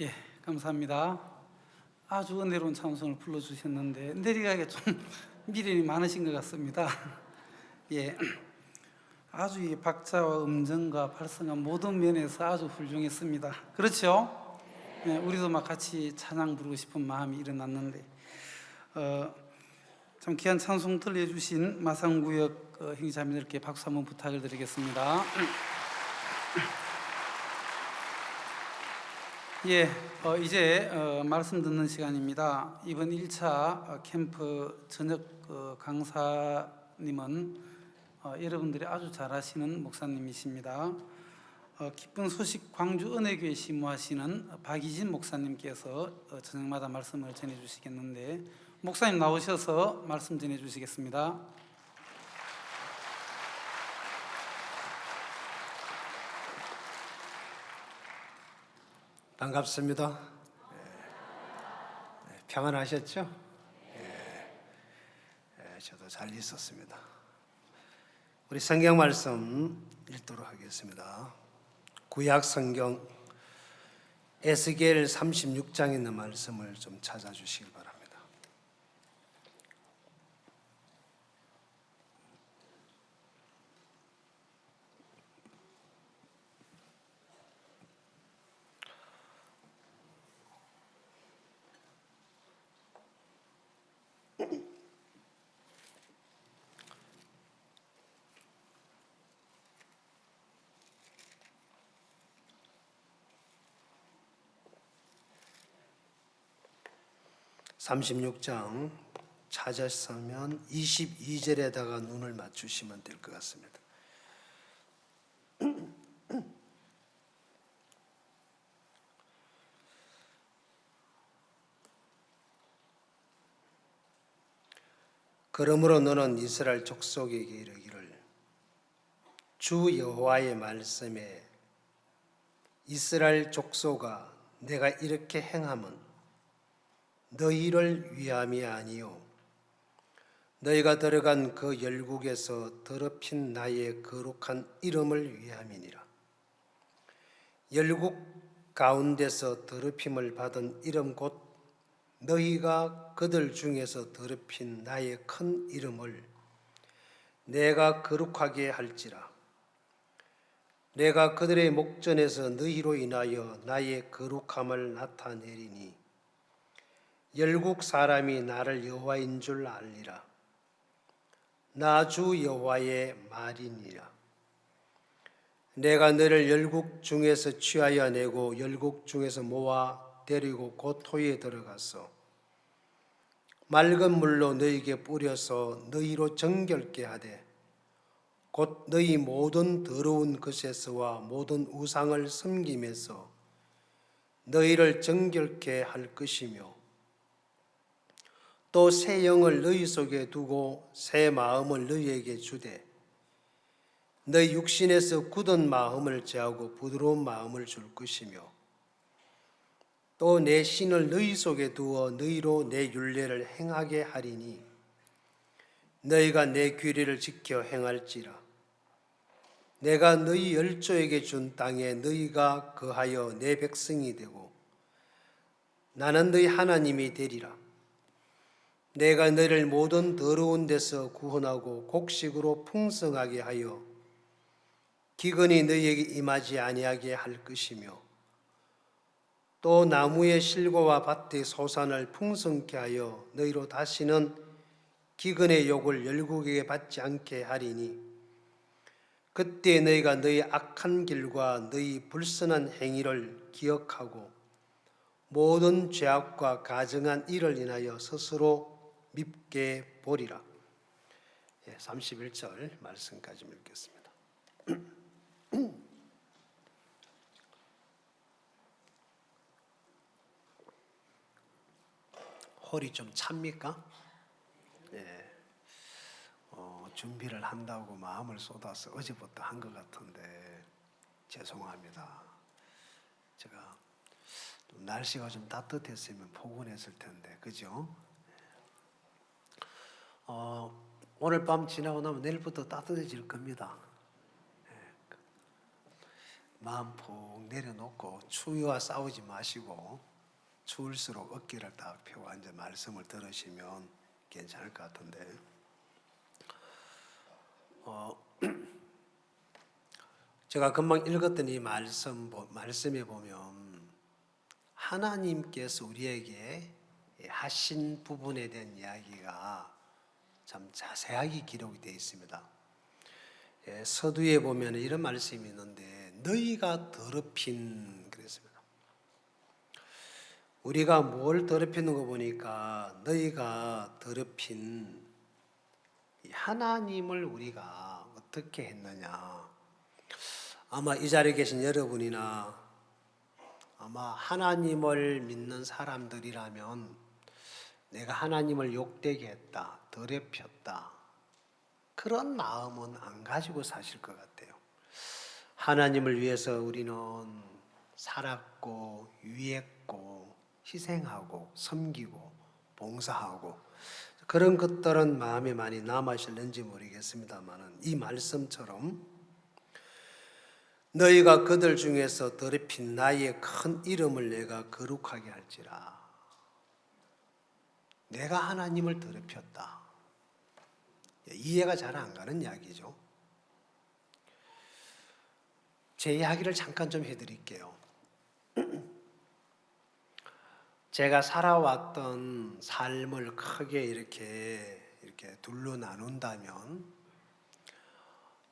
예, 감사합니다. 아주 은혜로운 찬송을 불러주셨는데 내리가게 좀 미련이 많으신 것 같습니다. 예, 아주 이 박자와 음정과 발성과 모든 면에서 아주 훌륭했습니다. 그렇죠? 예, 우리도 막 같이 찬양 부르고 싶은 마음이 일어났는데 참 귀한 찬송 들려주신 마산구역 형제자매들께 박수 한번 부탁을 드리겠습니다. 예, 이제 말씀 듣는 시간입니다. 이번 1차 캠프 저녁 강사님은 여러분들이 아주 잘 아시는 목사님이십니다. 기쁜 소식 광주 은혜교회 시무하시는 박이진 목사님께서 저녁마다 말씀을 전해주시겠는데 목사님 나오셔서 말씀 전해주시겠습니다. 반갑습니다. 평안하셨죠? 저도 잘 있었습니다. 우리 성경 말씀 읽도록 하겠습니다. 구약 성경 에스겔 36장에 있는 말씀을 좀 찾아주시길 바랍니다. (36장) 찾았으면 22절에다가 눈을 맞추시면 될 것 같습니다. 그러므로 너는 이스라엘 족속에게 이르기를 주 여호와의 말씀에 이스라엘 족속아 내가 이렇게 행함은 너희를 위함이 아니요 너희가 들어간 그 열국에서 더럽힌 나의 거룩한 이름을 위함이니라. 열국 가운데서 더럽힘을 받은 이름 곧 너희가 그들 중에서 더럽힌 나의 큰 이름을 내가 거룩하게 할지라. 내가 그들의 목전에서 너희로 인하여 나의 거룩함을 나타내리니 열국 사람이 나를 여호와인 줄 알리라. 나 주 여호와의 말이니라. 내가 너를 열국 중에서 취하여 내고 열국 중에서 모아 데리고 고토에 들어가서 맑은 물로 너희에게 뿌려서 너희로 정결케 하되 곧 너희 모든 더러운 것에서와 모든 우상을 섬김에서 너희를 정결케 할 것이며 또 새 영을 너희 속에 두고 새 마음을 너희에게 주되 너희 육신에서 굳은 마음을 제하고 부드러운 마음을 줄 것이며 또 내 신을 너희 속에 두어 너희로 내 율례를 행하게 하리니 너희가 내 규례를 지켜 행할지라. 내가 너희 열조에게 준 땅에 너희가 거하여 내 백성이 되고 나는 너희 하나님이 되리라. 내가 너희를 모든 더러운 데서 구원하고 곡식으로 풍성하게 하여 기근이 너희에게 임하지 아니하게 할 것이며 또 나무의 실과와 밭의 소산을 풍성케 하여 너희로 다시는 기근의 욕을 열국에게 받지 않게 하리니 그때 너희가 너희 악한 길과 너희 불선한 행위를 기억하고 모든 죄악과 가증한 일을 인하여 스스로 밉게 보리라. 31절 말씀까지 읽겠습니다. 홀이 좀 찹니까? 준비를 한다고 마음을 쏟아서 어제부터 한 것 같은데 죄송합니다. 제가 날씨가 좀 따뜻했으면 포근했을 텐데 그죠? 오늘 밤 지나고 나면 내일부터 따뜻해질 겁니다. 마음 푹 내려놓고 추위와 싸우지 마시고 추울수록 어깨를 딱 펴고 앉아 말씀을 들으시면 괜찮을 것 같은데 제가 금방 읽었던 이 말씀에 보면 하나님께서 우리에게 하신 부분에 대한 이야기가 참 자세하게 기록이 되어 있습니다. 서두에 보면 이런 말씀이 있는데 너희가 더럽힌 그랬습니다. 우리가 뭘 더럽히는 거 보니까 너희가 더럽힌 하나님을 우리가 어떻게 했느냐. 아마 이 자리에 계신 여러분이나 아마 하나님을 믿는 사람들이라면 내가 하나님을 욕되게 했다, 더럽혔다 그런 마음은 안 가지고 사실 것 같아요. 하나님을 위해서 우리는 살았고 위했고 희생하고 섬기고 봉사하고 그런 것들은 마음에 많이 남아있을는지 모르겠습니다만 이 말씀처럼 너희가 그들 중에서 더럽힌 나의 큰 이름을 내가 거룩하게 할지라. 내가 하나님을 더럽혔다. 이해가 잘 안 가는 이야기죠. 제 이야기를 잠깐 좀 해드릴게요. 제가 살아왔던 삶을 크게 이렇게 둘로 나눈다면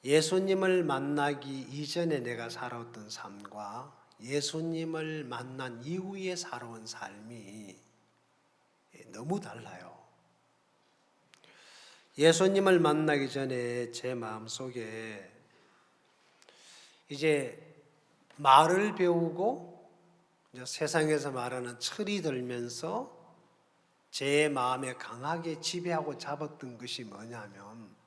예수님을 만나기 이전에 내가 살아왔던 삶과 예수님을 만난 이후에 살아온 삶이 너무 달라요. 예수님을 만나기 전에 제 마음속에 이제 말을 배우고 이제 세상에서 말하는 철이 들면서 제 마음에 강하게 지배하고 잡았던 것이 뭐냐면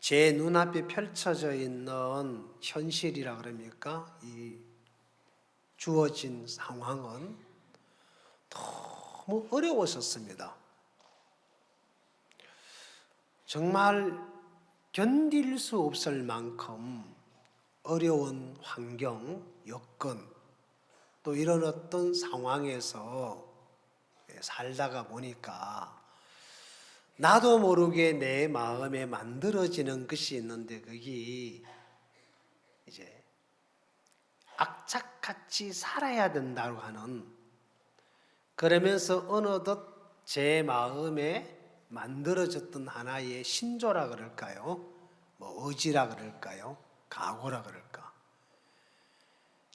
제 눈앞에 펼쳐져 있는 현실이라 그럽니까? 이 주어진 상황은 너무 어려웠었습니다. 정말 견딜 수 없을 만큼 어려운 환경, 여건, 또 이런 어떤 상황에서 살다가 보니까 나도 모르게 내 마음에 만들어지는 것이 있는데 그게 이제 악착같이 살아야 된다고 하는 그러면서 어느덧 제 마음에 만들어졌던 하나의 신조라 그럴까요? 뭐 의지라 그럴까요? 각오라 그럴까?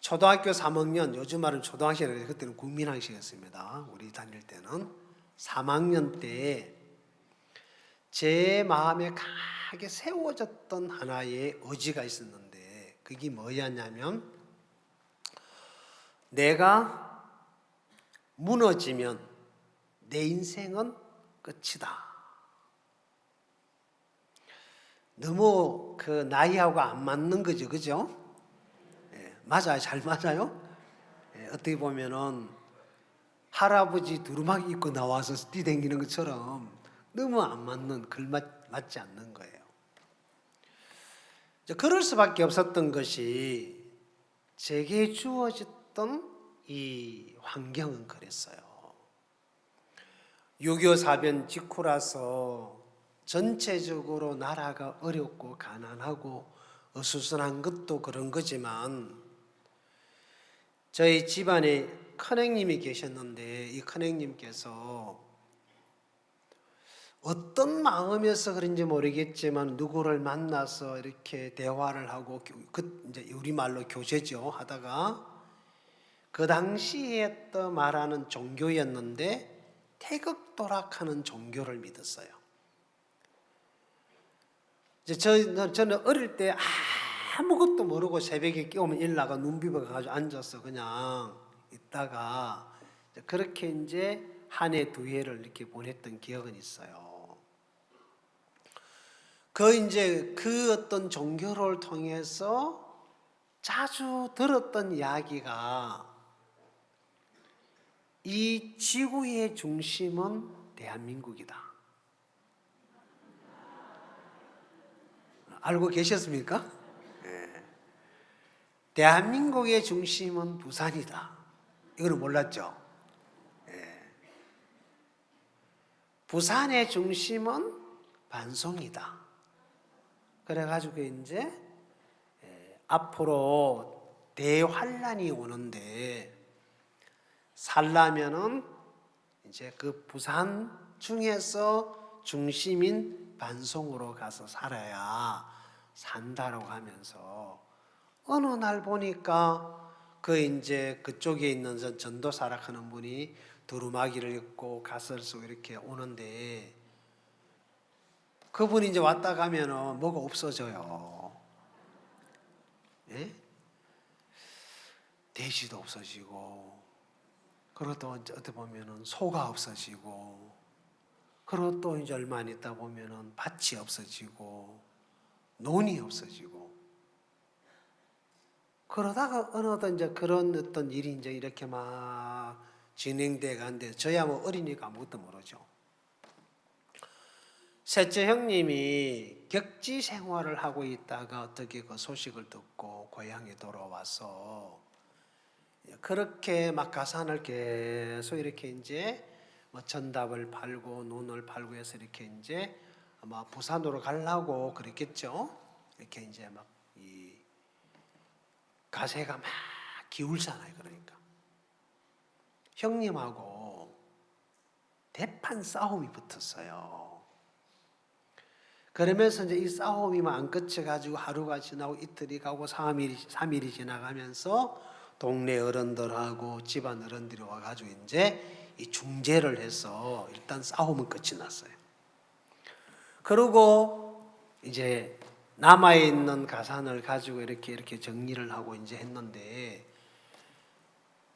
초등학교 3학년, 요즘 말은 초등학생이라고 해서 그때는 국민학생이었습니다. 우리 다닐 때는 3학년 때 제 마음에 강하게 세워졌던 하나의 의지가 있었는데 그게 뭐였냐면 내가 무너지면 내 인생은 끝이다. 너무 그 나이하고 안 맞는 거죠, 그죠? 맞아요, 잘 맞아요. 어떻게 보면은 할아버지 두루마기 입고 나와서 뛰댕기는 것처럼 너무 안 맞는 맞지 않는 거예요. 그럴 수밖에 없었던 것이 제게 주어졌던 이 환경은 그랬어요. 6.25 사변 직후라서 전체적으로 나라가 어렵고 가난하고 어수선한 것도 그런 거지만 저희 집안에 큰형님이 계셨는데 이 큰형님께서 어떤 마음에서 그런지 모르겠지만 누구를 만나서 이렇게 대화를 하고 이제 우리말로 교제죠 하다가 그 당시에 또 말하는 종교였는데 태극도락하는 종교를 믿었어요. 이제 저는 어릴 때 아무것도 모르고 새벽에 깨우면 일나가 눈 비벼가지고 앉아서 그냥 있다가 그렇게 이제 한 해 두 해를 이렇게 보냈던 기억은 있어요. 이제 그 어떤 종교를 통해서 자주 들었던 이야기가 이 지구의 중심은 대한민국이다. 알고 계셨습니까? 대한민국의 중심은 부산이다. 이거는 몰랐죠? 부산의 중심은 반송이다. 그래가지고 이제 앞으로 대환란이 오는데 살려면은 이제 그 부산 중에서 중심인 반송으로 가서 살아야 산다라고 하면서 어느 날 보니까 그 이제 그쪽에 있는 전도사라 하는 분이 두루마기를 입고 가설 쓰고 이렇게 오는데 그분이 이제 왔다 가면은 뭐가 없어져요. 예? 돼지도 없어지고, 그리고 또 어떻게 보면은 소가 없어지고, 그리고 또 이제 얼마 안 있다 보면은 밭이 없어지고, 논이 없어지고, 그러다가 어느덧 이제 그런 어떤 일이 이제 이렇게 막 진행돼 가는데 저야 뭐 어리니까 아무것도 모르죠. 셋째 형님이 격지 생활을 하고 있다가 어떻게 그 소식을 듣고 고향에 돌아와서 그렇게 막 가산을 계속 이렇게 이제 뭐 전답을 팔고 논을 팔고 해서 이렇게 이제 아마 부산으로 가려고 그랬겠죠. 이렇게 이제 막 이 가세가 막 기울잖아요. 그러니까 형님하고 대판 싸움이 붙었어요. 그러면서 이제 이 싸움이 안 끝쳐가지고 하루가 지나고 이틀이 가고 3일이 지나가면서 동네 어른들하고 집안 어른들이 와가지고 이제 이 중재를 해서 일단 싸움은 끝이 났어요. 그리고 이제 남아있는 가산을 가지고 이렇게 정리를 하고 이제 했는데,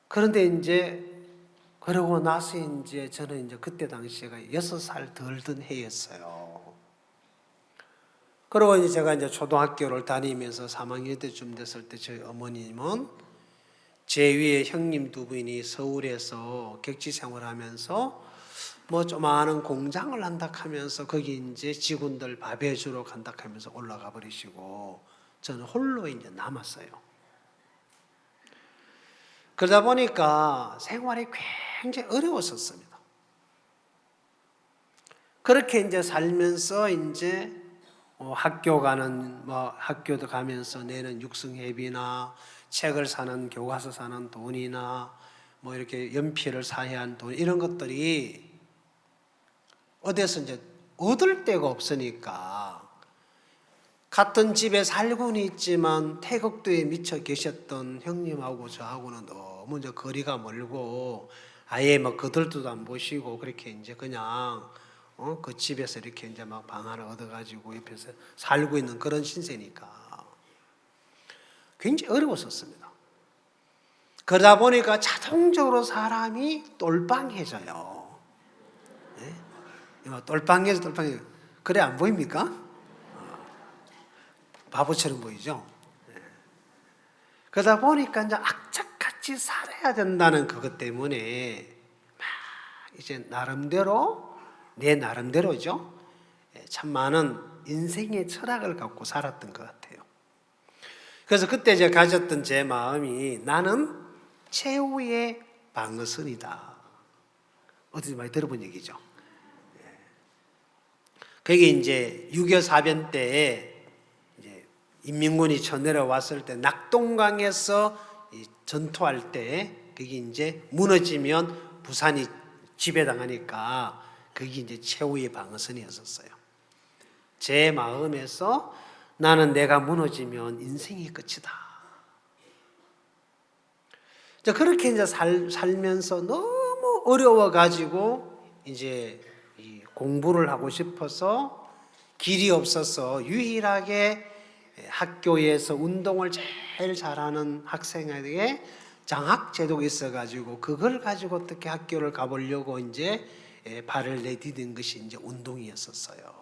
그런데 이제 그러고 나서 이제 저는 이제 그때 당시가 6살 덜 든 해였어요. 그리고 이제 제가 이제 초등학교를 다니면서 3학년 때쯤 됐을 때 저희 어머님은 제 위에 형님 두 분이 서울에서 격지 생활하면서 뭐 조그마한 공장을 한다 하면서 거기 이제 직원들 밥해 주러 간다 하면서 올라가 버리시고 저는 홀로 이제 남았어요. 그러다 보니까 생활이 굉장히 어려웠었습니다. 그렇게 이제 살면서 이제 학교도 가면서 내는 육성회비나 책을 사는 교과서 사는 돈이나 뭐 이렇게 연필을 사야 하는 돈 이런 것들이 어디서 이제 얻을 데가 없으니까 같은 집에 살고는 있지만 태극도에 미쳐 계셨던 형님하고 저하고는 너무 이제 거리가 멀고 아예 뭐 거들떠도 안 보시고 그렇게 이제 그냥 그 집에서 이렇게 이제 막 방 하나 얻어가지고 옆에서 살고 있는 그런 신세니까 굉장히 어려웠었습니다. 그러다 보니까 자동적으로 사람이 똘빵해져요. 네? 똘빵해져. 그래 안 보입니까? 바보처럼 보이죠? 네. 그러다 보니까 이제 악착같이 살아야 된다는 그것 때문에 막 이제 내 나름대로죠. 참 많은 인생의 철학을 갖고 살았던 것 같아요. 그래서 그때 제가 가졌던 제 마음이 나는 최후의 방어선이다. 어디서 많이 들어본 얘기죠. 그게 이제 6.25 사변 때 이제 인민군이 쳐내려왔을 때 낙동강에서 전투할 때 그게 이제 무너지면 부산이 지배당하니까 그게 이제 최후의 방어선이었었어요. 제 마음에서 나는 내가 무너지면 인생이 끝이다. 그렇게 이제 살면서 너무 어려워가지고 이제 공부를 하고 싶어서 길이 없어서 유일하게 학교에서 운동을 제일 잘하는 학생에게 장학 제도가 있어가지고 그걸 가지고 어떻게 학교를 가보려고 이제 발을 내디딘 것이 이제 운동이었었어요.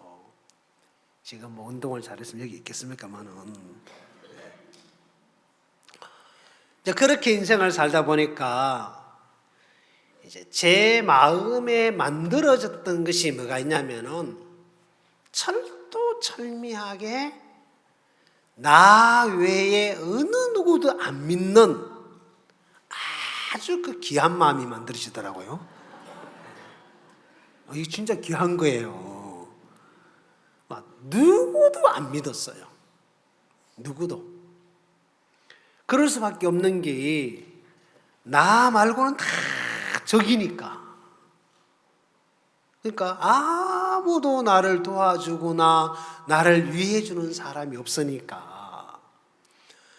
지금 뭐 운동을 잘했으면 여기 있겠습니까만은. 이제 그렇게 인생을 살다 보니까 이제 제 마음에 만들어졌던 것이 뭐가 있냐면은 철두철미하게 나 외에 어느 누구도 안 믿는 아주 그 귀한 마음이 만들어지더라고요. 이게 진짜 귀한 거예요. 막 누구도 안 믿었어요. 누구도. 그럴 수밖에 없는 게 나 말고는 다 적이니까. 그러니까 아무도 나를 도와주거나 나를 위해주는 사람이 없으니까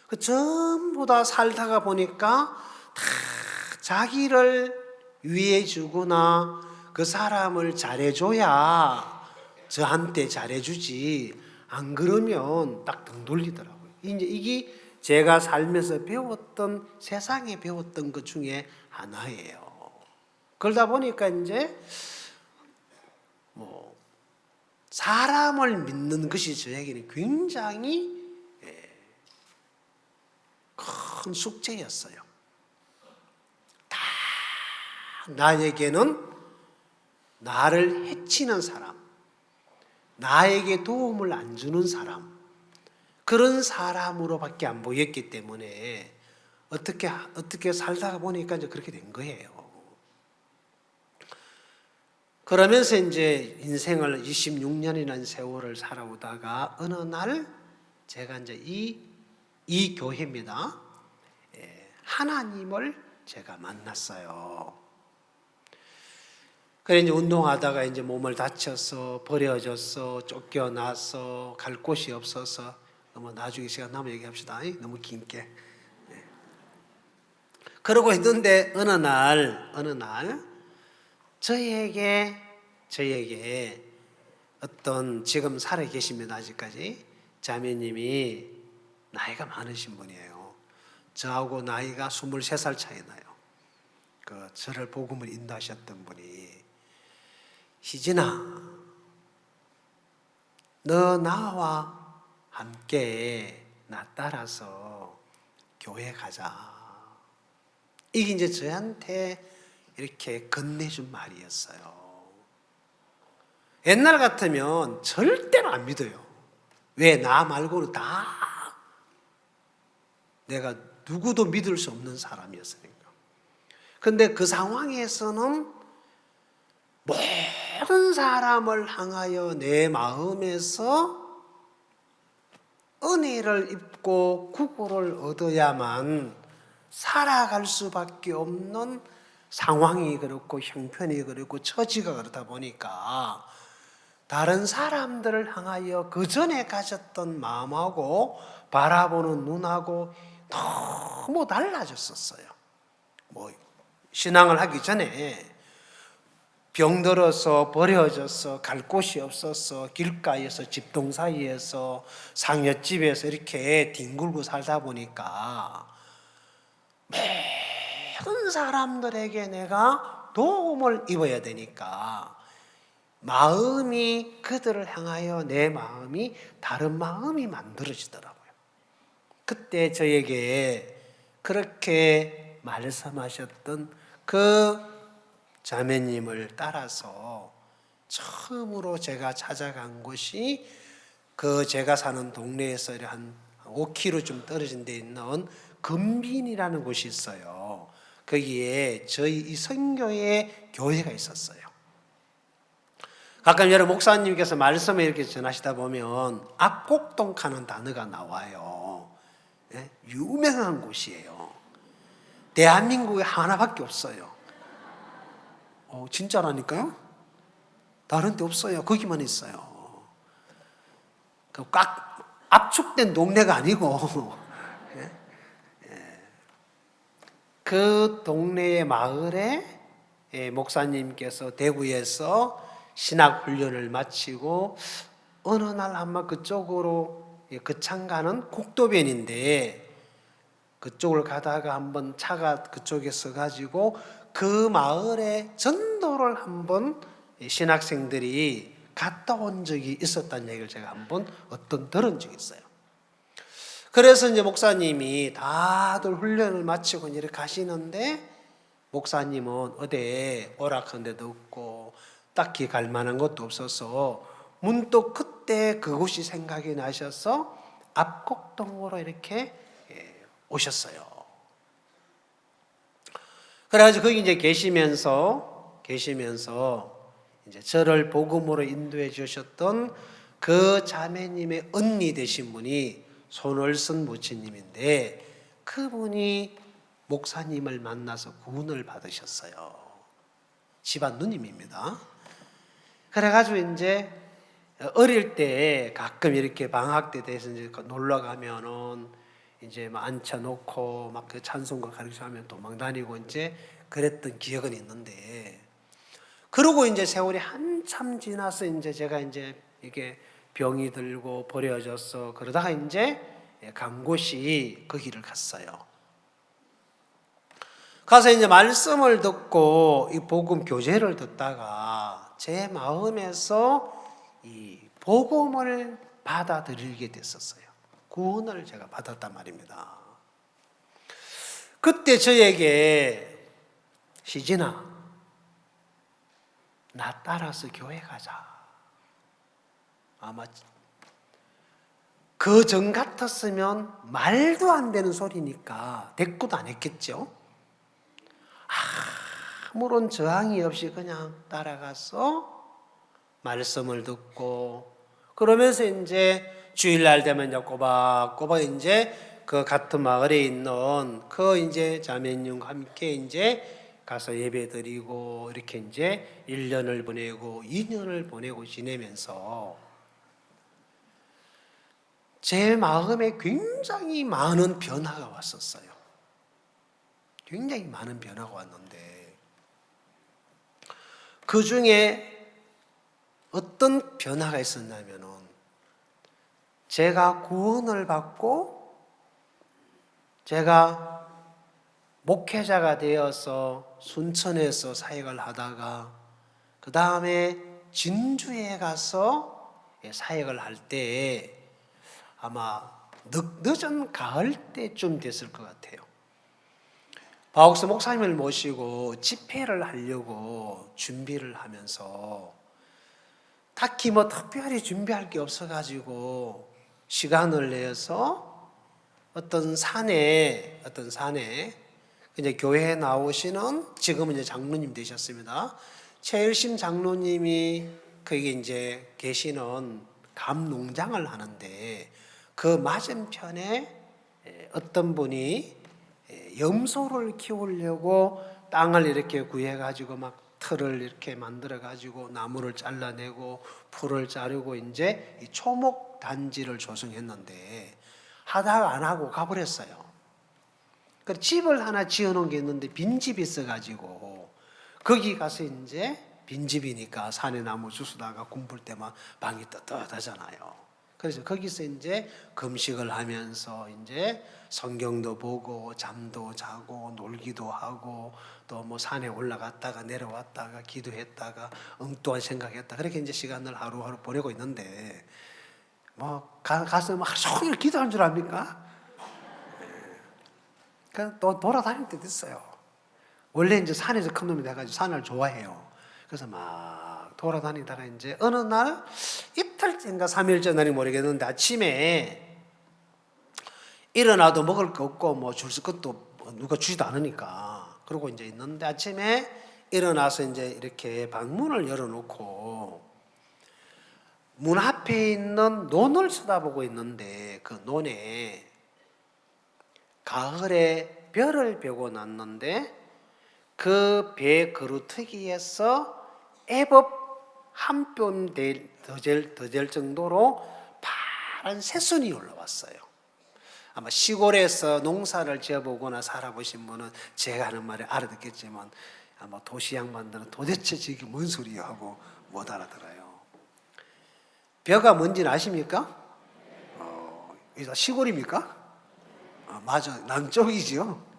그 전부 다 살다가 보니까 다 자기를 위해주거나 그 사람을 잘해줘야 저한테 잘해주지, 안 그러면 딱 등 돌리더라고요. 이제 이게 제가 살면서 배웠던, 세상에 배웠던 것 중에 하나예요. 그러다 보니까 이제 사람을 믿는 것이 저에게는 굉장히 큰 숙제였어요. 다 나에게는 나를 해치는 사람, 나에게 도움을 안 주는 사람, 그런 사람으로밖에 안 보였기 때문에 어떻게 살다가 보니까 이제 그렇게 된 거예요. 그러면서 이제 인생을 26년이라는 세월을 살아오다가 어느 날 제가 이제 이 교회입니다. 하나님을 제가 만났어요. 그래 이제 운동하다가 이제 몸을 다쳐서 버려졌어, 쫓겨나서 갈 곳이 없어서 나중에 시간 나면 얘기합시다. 너무 긴게. 그러고 있는데 어느 날 저에게 어떤 지금 살아 계십니다. 아직까지 자매님이 나이가 많으신 분이에요. 저하고 나이가 23살 차이 나요. 저를 복음을 인도하셨던 분이, 희진아, 너 나와 함께 나 따라서 교회 가자. 이게 이제 저한테 이렇게 건네준 말이었어요. 옛날 같으면 절대로 안 믿어요. 왜? 나 말고는 다 내가 누구도 믿을 수 없는 사람이었으니까. 근데 그 상황에서는 모든 사람을 향하여 내 마음에서 은혜를 입고 구구를 얻어야만 살아갈 수밖에 없는 상황이 그렇고 형편이 그렇고 처지가 그렇다 보니까 다른 사람들을 향하여 그 전에 가졌던 마음하고 바라보는 눈하고 너무 달라졌었어요. 신앙을 하기 전에 병들어서 버려져서 갈 곳이 없어서 길가에서 집동 사이에서 상여집에서 이렇게 뒹굴고 살다 보니까 모든 사람들에게 내가 도움을 입어야 되니까 마음이, 그들을 향하여 내 마음이 다른 마음이 만들어지더라고요. 그때 저에게 그렇게 말씀하셨던 그 자매님을 따라서 처음으로 제가 찾아간 곳이 그 제가 사는 동네에서 한 5km 좀 떨어진 데 있는 금빈이라는 곳이 있어요. 거기에 저희 이 선교회 교회가 있었어요. 가끔 여러 목사님께서 말씀을 이렇게 전하시다 보면 압곡동하는 단어가 나와요. 유명한 곳이에요. 대한민국에 하나밖에 없어요. 진짜라니까요? 다른 데 없어요. 거기만 있어요. 꽉 압축된 동네가 아니고 그 동네의 마을에 목사님께서 대구에서 신학 훈련을 마치고 어느 날 한번 그쪽으로 거창 가는 국도변인데 그쪽을 가다가 한번 차가 그쪽에 서가지고 그 마을에 전도를 한번 신학생들이 갔다 온 적이 있었다는 얘기를 제가 한번 들은 적이 있어요. 그래서 이제 목사님이 다들 훈련을 마치고 이렇게 가시는데 목사님은 어디 오락한 데도 없고 딱히 갈 만한 것도 없어서 문득 그때 그곳이 생각이 나셔서 압곡동으로 이렇게 오셨어요. 그래가지고 거기 이제 계시면서 이제 저를 복음으로 인도해 주셨던 그 자매님의 언니 되신 분이 손월선 모치님인데, 그분이 목사님을 만나서 구원을 받으셨어요. 집안 누님입니다. 그래가지고 이제 어릴 때 가끔 이렇게 방학 때 돼서 이제 놀러 가면은 이제 막 앉혀놓고 막 그 찬송가 가르쳐하면 도망다니고 이제 그랬던 기억은 있는데, 그러고 이제 세월이 한참 지나서 이제 제가 이제 이게 병이 들고 버려졌어. 그러다가 이제 간 곳이 거기를 갔어요. 가서 이제 말씀을 듣고 이 복음 교제를 듣다가 제 마음에서 이 복음을 받아들이게 됐었어요. 구원을 제가 받았단 말입니다. 그때 저에게 시진아, 나 따라서 교회 가자. 아마 그 전 같았으면 말도 안 되는 소리니까 대꾸도 안 했겠죠. 아무런 저항이 없이 그냥 따라가서 말씀을 듣고, 그러면서 이제 주일날 되면 이제 꼬박꼬박 이제 그 같은 마을에 있는 그 이제 자매님과 함께 이제 가서 예배 드리고 이렇게 이제 1년을 보내고 2년을 보내고 지내면서 제 마음에 굉장히 많은 변화가 왔었어요. 굉장히 많은 변화가 왔는데, 그 중에 어떤 변화가 있었냐면은, 제가 구원을 받고 제가 목회자가 되어서 순천에서 사역을 하다가 그 다음에 진주에 가서 사역을 할 때 아마 늦은 가을 때쯤 됐을 것 같아요. 바옥스 목사님을 모시고 집회를 하려고 준비를 하면서 딱히 뭐 특별히 준비할 게 없어가지고 시간을 내서 어떤 산에 이제 교회에 나오시는, 지금은 이제 장로님 되셨습니다, 최일심 장로님이 거기 이제 계시는 감농장을 하는데, 그 맞은편에 어떤 분이 염소를 키우려고 땅을 이렇게 구해가지고 막 틀을 이렇게 만들어가지고 나무를 잘라내고 풀을 자르고 이제 이 초목 단지를 조성했는데, 하다가 안 하고 가버렸어요. 그 집을 하나 지어놓은 게 있는데 빈집이 있어가지고 거기 가서 이제 빈집이니까 산에 나무 주스다가 굶을 때만 방이 떳떳하잖아요. 그래서 거기서 이제 금식을 하면서 이제 성경도 보고 잠도 자고 놀기도 하고 또 뭐 산에 올라갔다가 내려왔다가 기도했다가 엉뚱한 생각했다, 그렇게 이제 시간을 하루하루 보내고 있는데, 뭐 가서 막 하루 종일 기도한 줄 압니까? 그냥 또 돌아다닐 때도 있어요. 원래 이제 산에서 큰 놈이 돼가지고 산을 좋아해요. 그래서 막 돌아다니다가 이제 어느 날 이틀째인가 3일째 날이 모르겠는데 아침에 일어나도 먹을 거 없고 뭐 줄 것도 누가 주지도 않으니까 그러고 이제 있는데, 아침에 일어나서 이제 이렇게 방문을 열어놓고 문 앞에 있는 논을 쳐다보고 있는데, 그 논에 가을에 별을 베고 놨는데 그 배 그루터기에서 애법 한 뼘 더 될 정도로 파란 새순이 올라왔어요. 아마 시골에서 농사를 지어보거나 살아보신 분은 제가 하는 말을 알아듣겠지만, 아마 도시 양반들은 도대체 저게 뭔 소리야 하고 못 알아들어요. 벼가 뭔지는 아십니까? 시골입니까? 맞아, 남쪽이지요.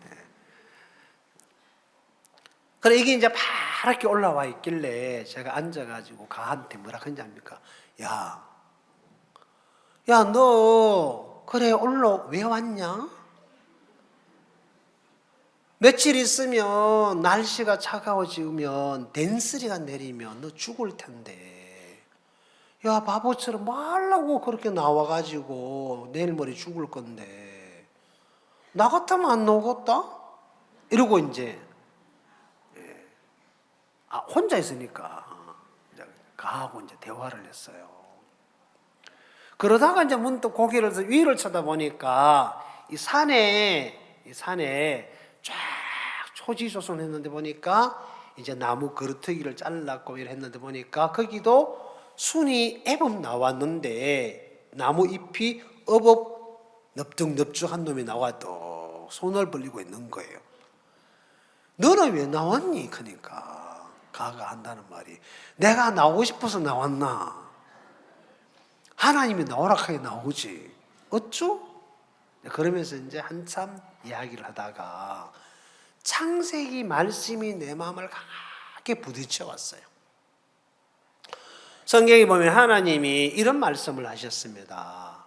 그래, 이게 이제 파랗게 올라와 있길래 제가 앉아가지고 가한테 뭐라 그런지 압니까? 야, 너 그래 올라 왜 왔냐? 며칠 있으면 날씨가 차가워지면 den스리가 내리면 너 죽을 텐데 야, 바보처럼 뭐 하려고 그렇게 나와가지고 내일 모레 죽을 건데 나 같으면 안 나오겠다? 이러고 이제 혼자 있으니까 이제 가하고 이제 대화를 했어요. 그러다가 이제 문득 고개를 들어서 위를 쳐다보니까 이 산에 쫙 초지조선했는데 보니까 이제 나무 그루터기를 잘랐고 이랬는데 보니까 거기도 순이 애법 나왔는데 나무 잎이 어법 넙죽넙죽한 놈이 나와도 손을 벌리고 있는 거예요. 너는 왜 나왔니? 그러니까 가가 한다는 말이 내가 나오고 싶어서 나왔나? 하나님이 나오라 하게 나오지. 어쭈? 그러면서 이제 한참 이야기를 하다가 창세기 말씀이 내 마음을 강하게 부딪혀 왔어요. 성경에 보면 하나님이 이런 말씀을 하셨습니다.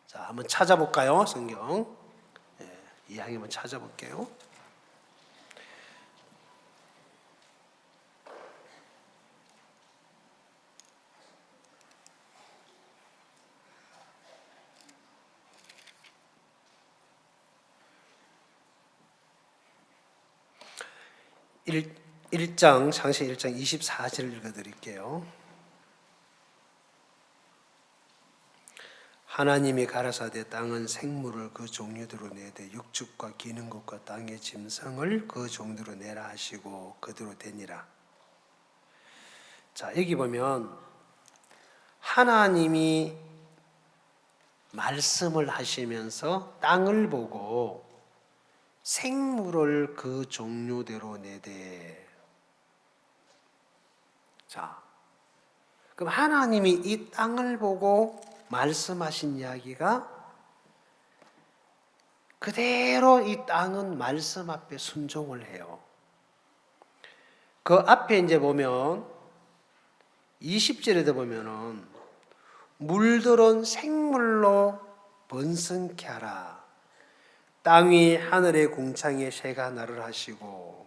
자, 한번 찾아볼까요? 성경. 이야기 한번 찾아볼게요. 창세기 1장 24절을 읽어드릴게요. 하나님이 가라사대 땅은 생물을 그 종류대로 내되 육축과 기는 것과 땅의 짐승을 그 종류대로 내라 하시고 그대로 되니라. 자, 여기 보면 하나님이 말씀을 하시면서 땅을 보고 생물을 그 종류대로 내되. 자, 그럼 하나님이 이 땅을 보고 말씀하신 이야기가 그대로 이 땅은 말씀 앞에 순종을 해요. 그 앞에 이제 보면 20절에도 보면은 물들은 생물로 번성케 하라. 땅 위 하늘의 궁창에 새가 날을 하시고.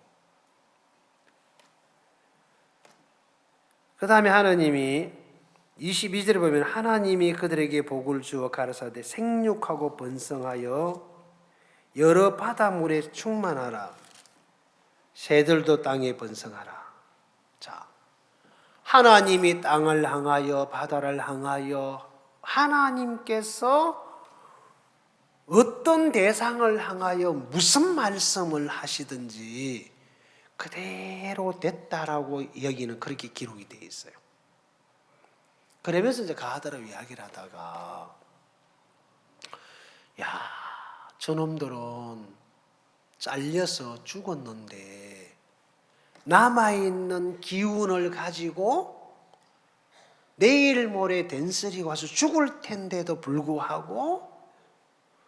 그 다음에 하나님이 22절에 보면 하나님이 그들에게 복을 주어 가라사대 생육하고 번성하여 여러 바닷물에 충만하라. 새들도 땅에 번성하라. 자, 하나님이 땅을 향하여 바다를 향하여 하나님께서 어떤 대상을 향하여 무슨 말씀을 하시든지 그대로 됐다라고 여기는 그렇게 기록이 되어 있어요. 그러면서 이제 가하더라고 이야기를 하다가 야, 저놈들은 잘려서 죽었는데 남아있는 기운을 가지고 내일 모레 된슬이 와서 죽을 텐데도 불구하고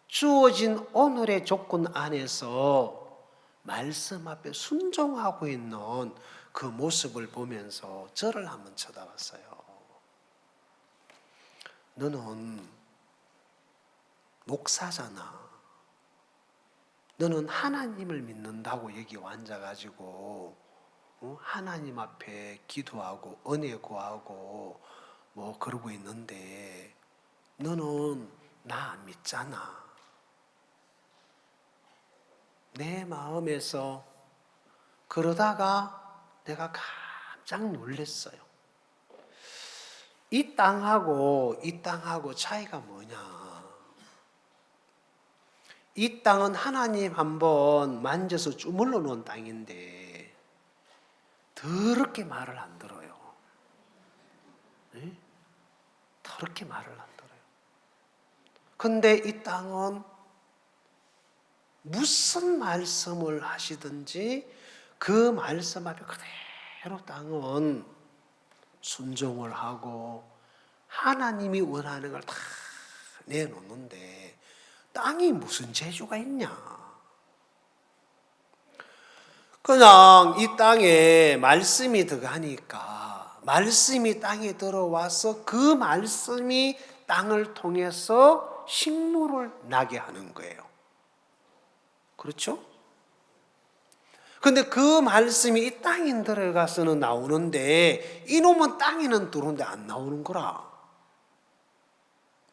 주어진 오늘의 조건 안에서 말씀 앞에 순종하고 있는 그 모습을 보면서 저를 한번 쳐다봤어요. 너는 목사잖아. 너는 하나님을 믿는다고 여기 앉아가지고 하나님 앞에 기도하고 은혜 구하고 뭐 그러고 있는데 너는 나 안 믿잖아. 내 마음에서 그러다가 내가 깜짝 놀랐어요. 이 땅하고 차이가 뭐냐? 이 땅은 하나님 한번 만져서 주물러 놓은 땅인데 더럽게 말을 안 들어요. 네? 더럽게 말을 안 들어요. 근데 이 땅은 무슨 말씀을 하시든지 그 말씀 앞에 그대로 땅은 순종을 하고 하나님이 원하는 걸 다 내놓는데 땅이 무슨 재주가 있냐? 그냥 이 땅에 말씀이 들어가니까 말씀이 땅에 들어와서 그 말씀이 땅을 통해서 식물을 나게 하는 거예요. 그렇죠? 근데 그 말씀이 이 땅에 들어가서는 나오는데 이놈은 땅에는 들어오는데 안 나오는 거라.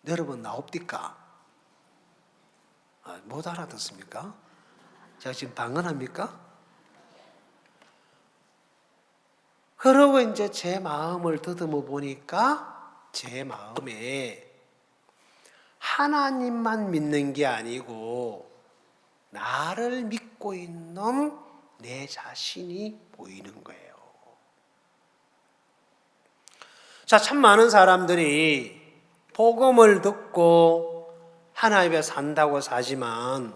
여러분 나옵니까? 못 알아듣습니까? 제가 지금 방언합니까? 그러고 이제 제 마음을 더듬어 보니까 제 마음에 하나님만 믿는 게 아니고 나를 믿고 있는 내 자신이 보이는 거예요. 자, 참 많은 사람들이 복음을 듣고 하나님 앞에 산다고 사지만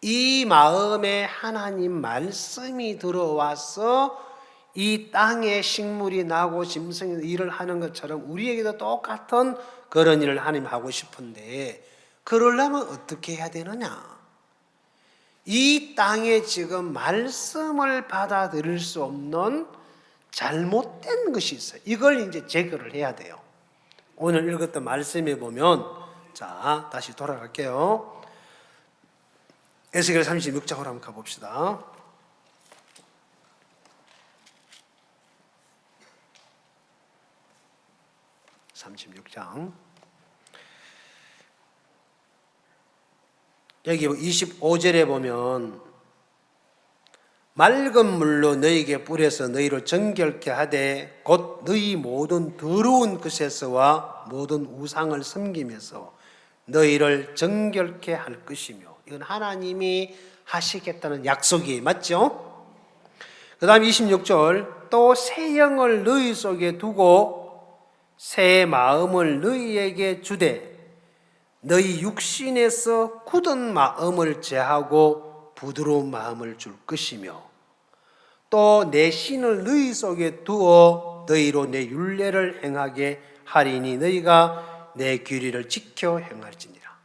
이 마음에 하나님 말씀이 들어와서 이 땅에 식물이 나고 짐승이 일을 하는 것처럼 우리에게도 똑같은 그런 일을 하나님 하고 싶은데 그러려면 어떻게 해야 되느냐? 이 땅에 지금 말씀을 받아들일 수 없는 잘못된 것이 있어요. 이걸 이제 제거를 해야 돼요. 오늘 읽었던 말씀에 보면, 자, 다시 돌아갈게요. 에스겔 36장으로 한번 가봅시다. 여기 25절에 보면 맑은 물로 너희에게 뿌려서 너희를 정결케 하되 곧 너희 모든 더러운 것에서와 모든 우상을 섬기면서 너희를 정결케 할 것이며, 이건 하나님이 하시겠다는 약속이 맞죠? 그 다음 26절, 또 새 영을 너희 속에 두고 새 마음을 너희에게 주되 너희 육신에서 굳은 마음을 제하고 부드러운 마음을 줄 것이며, 또 내 신을 너희 속에 두어 너희로 내 율례를 행하게 하리니 너희가 내 규례를 지켜 행할지니라.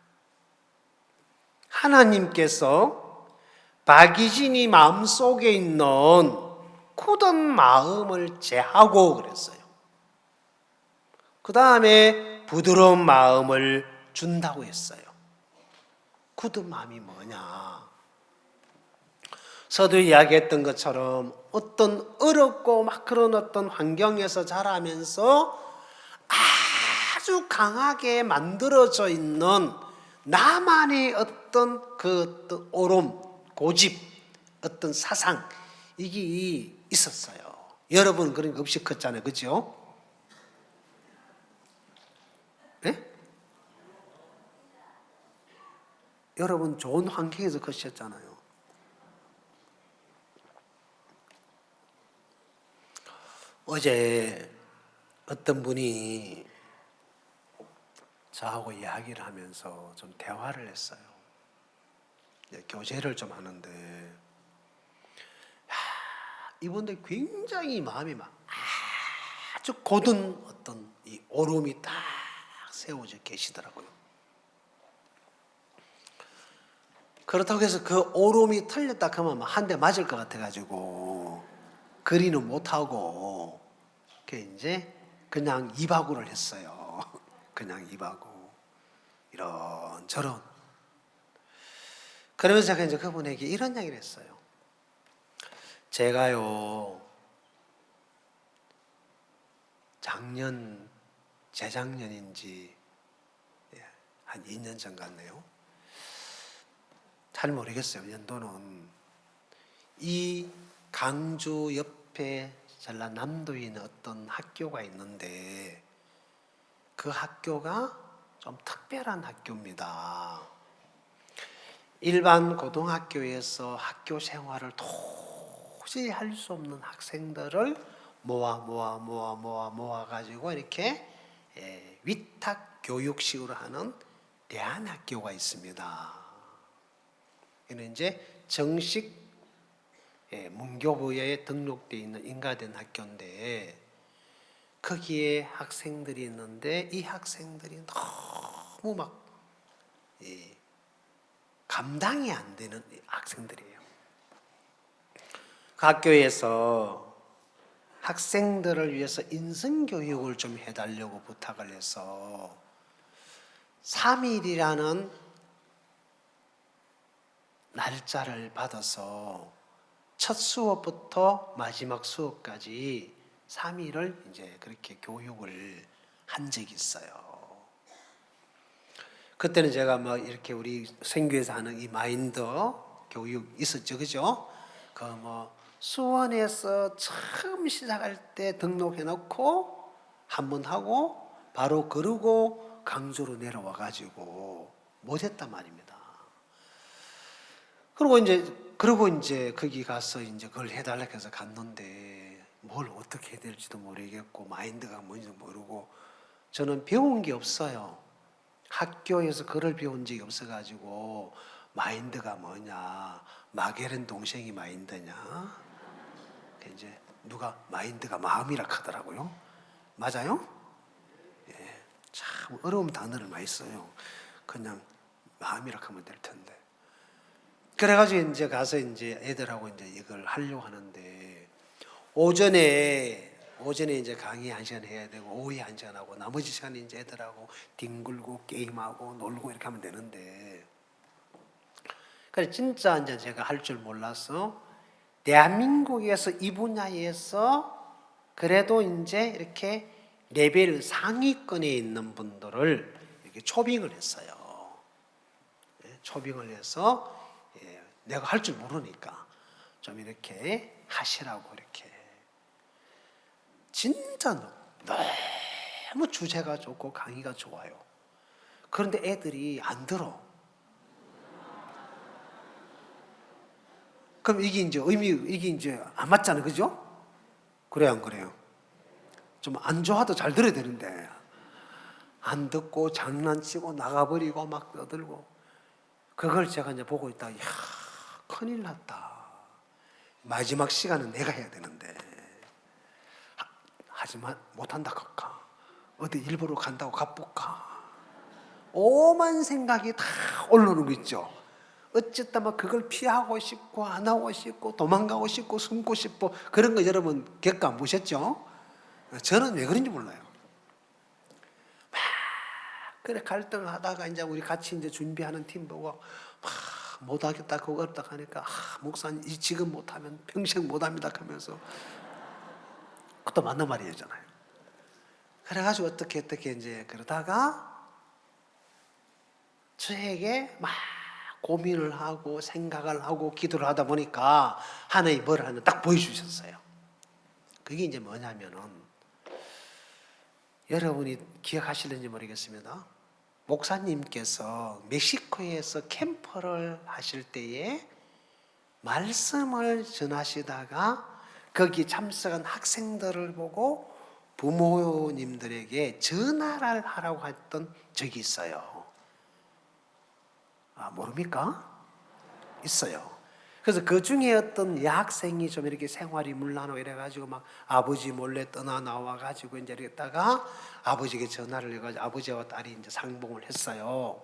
하나님께서 박이진이 마음속에 있는 굳은 마음을 제하고 그랬어요. 그 다음에 부드러운 마음을 준다고 했어요. 굳은 마음이 뭐냐? 서두 이야기했던 것처럼 어떤 어렵고 막 그런 어떤 환경에서 자라면서 아주 강하게 만들어져 있는 나만의 어떤 그 어떤 오름, 고집, 어떤 사상, 이게 있었어요. 여러분 그런 거 없이 컸잖아요. 그죠? 네? 여러분 좋은 환경에서 크셨잖아요. 어제 어떤 분이 저하고 이야기를 하면서 좀 대화를 했어요. 교제를 좀 하는데 이분들 굉장히 마음이 막 아주 고든 어떤 이 오름이 딱 세워져 계시더라고요. 그렇다고 해서 그 오름이 틀렸다 하면 한 대 맞을 것 같아가지고 그리는 못하고 이제 그냥 이바구를 했어요. 그냥 이바구 이런저런. 그러면서 제가 이제 그분에게 이런 얘기를 했어요. 제가요 재작년인지 한 2년 전 같네요. 잘 모르겠어요. 연도는. 이 강주 옆에 전라남도에 있는 어떤 학교가 있는데 그 학교가 좀 특별한 학교입니다. 일반 고등학교에서 학교 생활을 도저히 할 수 없는 학생들을 모아 가지고 이렇게 위탁 교육식으로 하는 대안학교가 있습니다. 이는 이제 정식 문교부에 등록되어 있는 인가된 학교인데 거기에 학생들이 있는데 이 학생들이 너무 막 감당이 안 되는 학생들이에요. 그 학교에서 학생들을 위해서 인성교육을 좀 해달라고 부탁을 해서 3일이라는 날짜를 받아서 첫 수업부터 마지막 수업까지 3일을 이제 그렇게 교육을 한 적이 있어요. 그때는 제가 뭐 이렇게 우리 생교에서 하는 이 마인드 교육 있었죠, 그죠? 그 뭐 수원에서 처음 시작할 때 등록해놓고 한번 하고 바로 그러고 강주로 내려와 가지고 못했단 말입니다. 그리고 이제 거기 가서 이제 그걸 해달라고 해서 갔는데 뭘 어떻게 해야 될지도 모르겠고 마인드가 뭔지도 모르고 저는 배운 게 없어요. 학교에서 글을 배운 적이 없어가지고 마인드가 뭐냐, 마게렌 동생이 마인드냐, 이제 누가 마인드가 마음이라 하더라고요. 맞아요? 예, 참 어려운 단어를 많이 써요. 그냥 마음이라 하면 될 텐데. 그래가지고 이제 가서 이제 애들하고 이제 이걸 하려고 하는데 오전에 이제 강의 1시간 해야 되고 오후에 1시간 하고 나머지 시간에 이제 애들하고 뒹굴고 게임하고 놀고 이렇게 하면 되는데 그래 진짜 이제 제가 할 줄 몰라서 대한민국에서 이 분야에서 그래도 이제 이렇게 레벨 상위권에 있는 분들을 이렇게 초빙을 했어요. 초빙을 해서 내가 할 줄 모르니까 좀 이렇게 하시라고 이렇게. 진짜 너무 주제가 좋고 강의가 좋아요. 그런데 애들이 안 들어. 그럼 이게 이제 안 맞잖아요, 그죠? 그래요, 안 그래요? 좀 안 좋아도 잘 들어야 되는데 안 듣고 장난치고 나가버리고 막 떠들고 그걸 제가 이제 보고 있다. 이야, 큰일 났다. 마지막 시간은 내가 해야 되는데 하지만 못한다 할까? 어디 일부러 간다고 갚을까? 오만 생각이 다 올라오는 거 있죠. 어쨌든 막 그걸 피하고 싶고 안 하고 싶고 도망가고 싶고 숨고 싶고 그런 거 여러분 겪어 안 보셨죠? 저는 왜 그런지 몰라요. 막 그래 갈등을 하다가 이제 우리 같이 이제 준비하는 팀 보고 막 못하겠다 그거 어렵다 하니까 목사님 지금 못하면 평생 못합니다 하면서 그것도 맞는 말이잖아요. 그래가지고 어떻게 이제 그러다가 저에게 막 고민을 하고 생각을 하고 기도를 하다 보니까 하나님이 뭘 하는 딱 보여주셨어요. 그게 이제 뭐냐면은 여러분이 기억하실는지 모르겠습니다. 목사님께서 멕시코에서 캠프를 하실 때에 말씀을 전하시다가 거기 참석한 학생들을 보고 부모님들에게 전화를 하라고 했던 적이 있어요. 모릅니까? 있어요. 그래서 그 중에 어떤 여학생이 좀 이렇게 생활이 문란하고 이래가지고 막 아버지 몰래 떠나 나와가지고 이제 이랬다가 아버지에게 전화를 해가지고 아버지와 딸이 이제 상봉을 했어요.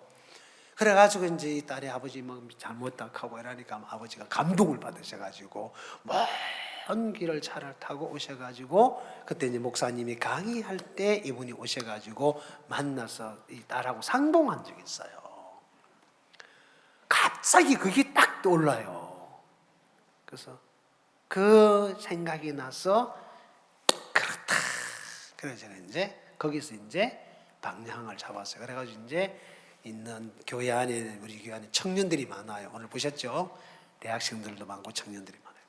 그래가지고 이제 이 딸이 아버지 뭐 잘못다 하고 이러니까 아버지가 감동을 받으셔가지고 먼 길을 차를 타고 오셔가지고 그때 이제 목사님이 강의할 때 이분이 오셔가지고 만나서 이 딸하고 상봉한 적이 있어요. 갑자기 그게 딱 떠올라요. 그래서 그 생각이 나서 그렇다. 그래서 제가 이제 거기서 이제 방향을 잡았어요. 그래가지고 이제 있는 교회 안에 우리 교회 안에 청년들이 많아요. 오늘 보셨죠? 대학생들도 많고 청년들이 많아요.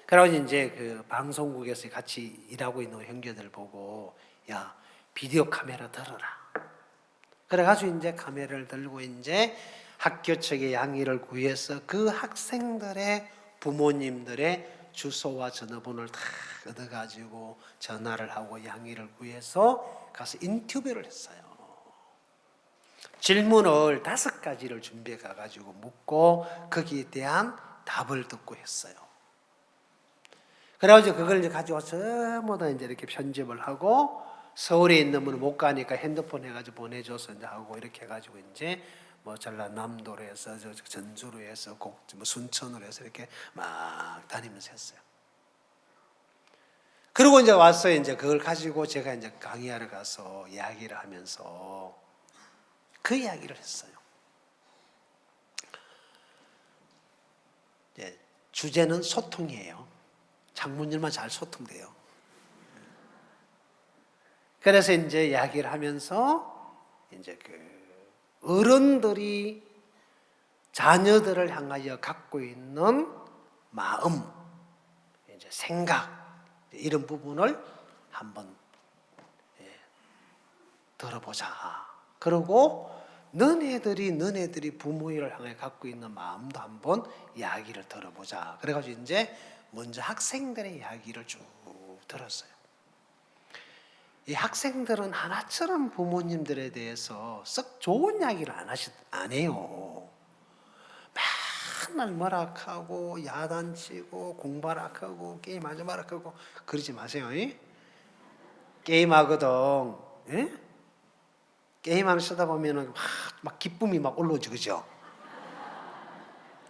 그래가지고 이제 그 방송국에서 같이 일하고 있는 형제들 보고 야 비디오 카메라 들어라. 그래가지고 이제 카메라를 들고 이제 학교 측의 양해를 구해서 그 학생들의 부모님들의 주소와 전화번호를 다 얻어가지고 전화를 하고 양해를 구해서 가서 인터뷰를 했어요. 질문을 5가지를 준비해 가가지고 묻고 거기에 대한 답을 듣고 했어요. 그래가지고 그걸 이제 가져와서 전부 다 이제 이렇게 편집을 하고 서울에 있는 분은 못 가니까 핸드폰 해가지고 보내줘서 이제 하고 이렇게 해가지고 이제 뭐 전라남도로 해서 전주로 해서 뭐 순천으로 해서 이렇게 막 다니면서 했어요. 그리고 이제 와서 이제 그걸 가지고 제가 이제 강의하러 가서 이야기를 하면서 그 이야기를 했어요. 주제는 소통이에요. 장모님만 잘 소통돼요. 그래서 이제 이야기를 하면서 이제 그 어른들이 자녀들을 향하여 갖고 있는 마음, 이제 생각 이런 부분을 한번 들어보자. 그리고 너네들이 부모를 향해 갖고 있는 마음도 한번 이야기를 들어보자. 그래가지고 이제 먼저 학생들의 이야기를 쭉 들었어요. 이 학생들은 하나처럼 부모님들에 대해서 썩 좋은 이야기를 안 해요. 맨날 뭐라 하고 야단치고 공부하라 하고 게임하지 마라 하고 그러지 마세요. 게임하거든. 게임하는 쓰다 보면은 막 기쁨이 막 올라오지, 그죠?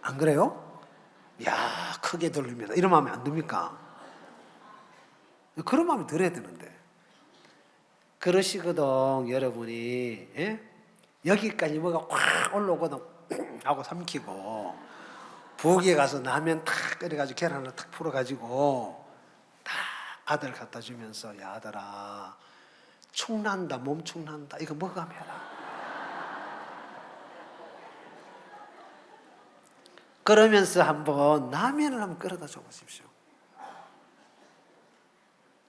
안 그래요? 야, 크게 들립니다. 이런 마음이 안 듭니까? 그런 마음이 들어야 되는데. 그러시거든, 여러분이. 여기까지 뭐가 확 올라오거든 하고 삼키고 부엌에 가서 라면 탁 끓여가지고 계란을 탁 풀어가지고 딱 아들 갖다 주면서 야 아들아 축난다 몸 축난다 이거 먹으면 해라. 그러면서 한번 라면을 한번 끓여다 줘 보십시오.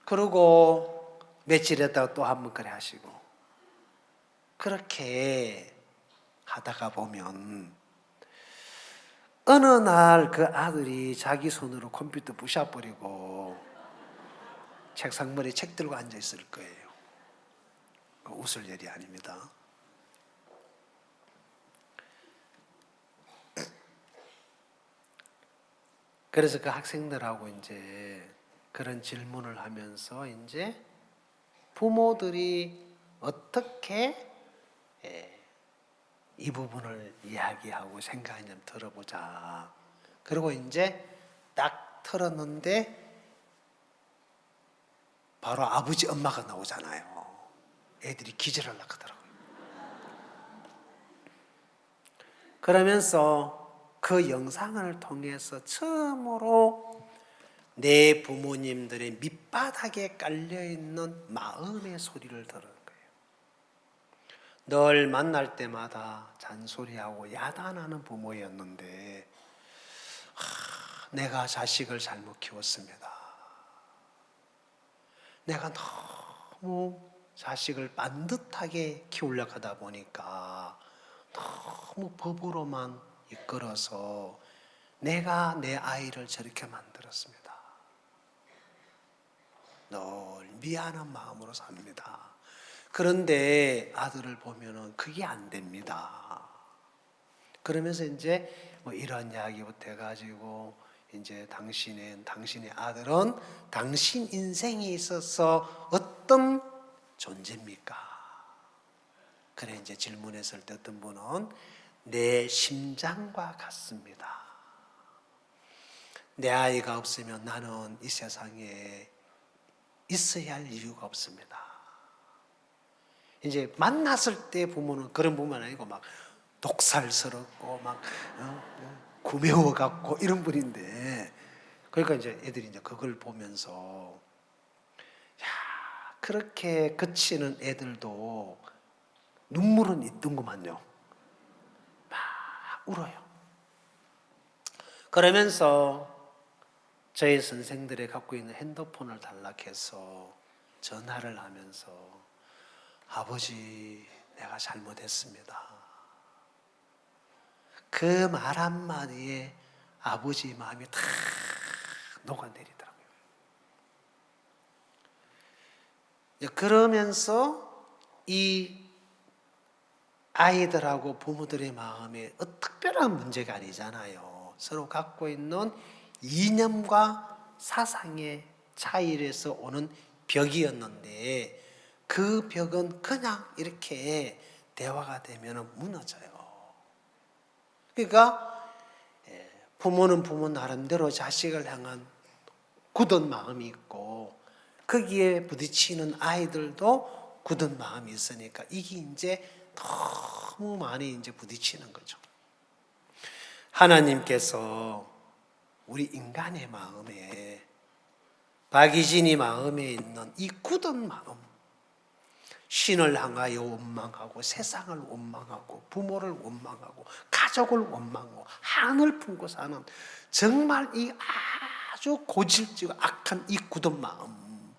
그리고 며칠 했다가 또 한번 그래 하시고 그렇게 하다가 보면 어느 날 그 아들이 자기 손으로 컴퓨터 부셔버리고 책상머리에 책 들고 앉아 있을 거예요. 웃을 일이 아닙니다. 그래서 그 학생들하고 이제 그런 질문을 하면서 이제 부모들이 어떻게 이 부분을 이야기하고 생각하냐면 들어보자. 그리고 이제 딱 틀었는데 바로 아버지 엄마가 나오잖아요. 애들이 기절하려고 하더라고요. 그러면서 그 영상을 통해서 처음으로 내 부모님들의 밑바닥에 깔려있는 마음의 소리를 들은 거예요. 늘 만날 때마다 잔소리하고 야단하는 부모였는데 내가 자식을 잘못 키웠습니다. 내가 너무 자식을 반듯하게 키우려고 하다 보니까 너무 법으로만 이끌어서 내가 내 아이를 저렇게 만들었습니다. 늘 미안한 마음으로 삽니다. 그런데 아들을 보면은 그게 안 됩니다. 그러면서 이제 뭐 이런 이야기부터 해가지고 이제 당신의 아들은 당신 인생에 있어서 어떤 존재입니까? 그래 이제 질문했을 때 어떤 분은 내 심장과 같습니다. 내 아이가 없으면 나는 이 세상에 있어야 할 이유가 없습니다. 이제 만났을 때 부모는 그런 부모는 아니고 막 독살스럽고 막 구매워 갖고 이런 분인데 그러니까 이제 애들이 이제 그걸 보면서 야 그렇게 그치는 애들도 눈물은 있던구만요. 막 울어요. 그러면서 저희 선생들이 갖고 있는 핸드폰을 단락해서 전화를 하면서 아버지 내가 잘못했습니다. 그 말 한마디에 아버지 마음이 다 녹아내리더라고요. 그러면서 이 아이들하고 부모들의 마음에 특별한 문제가 아니잖아요. 서로 갖고 있는 이념과 사상의 차이에서 오는 벽이었는데 그 벽은 그냥 이렇게 대화가 되면 무너져요. 그러니까 부모는 부모 나름대로 자식을 향한 굳은 마음이 있고 거기에 부딪히는 아이들도 굳은 마음이 있으니까 이게 이제 너무 많이 이제 부딪히는 거죠. 하나님께서 우리 인간의 마음에, 박이진이 마음에 있는 이 굳은 마음, 신을 향하여 원망하고 세상을 원망하고 부모를 원망하고 가족을 원망하고 한을 품고 사는 정말 이 아주 고질적 악한 이 굳은 마음,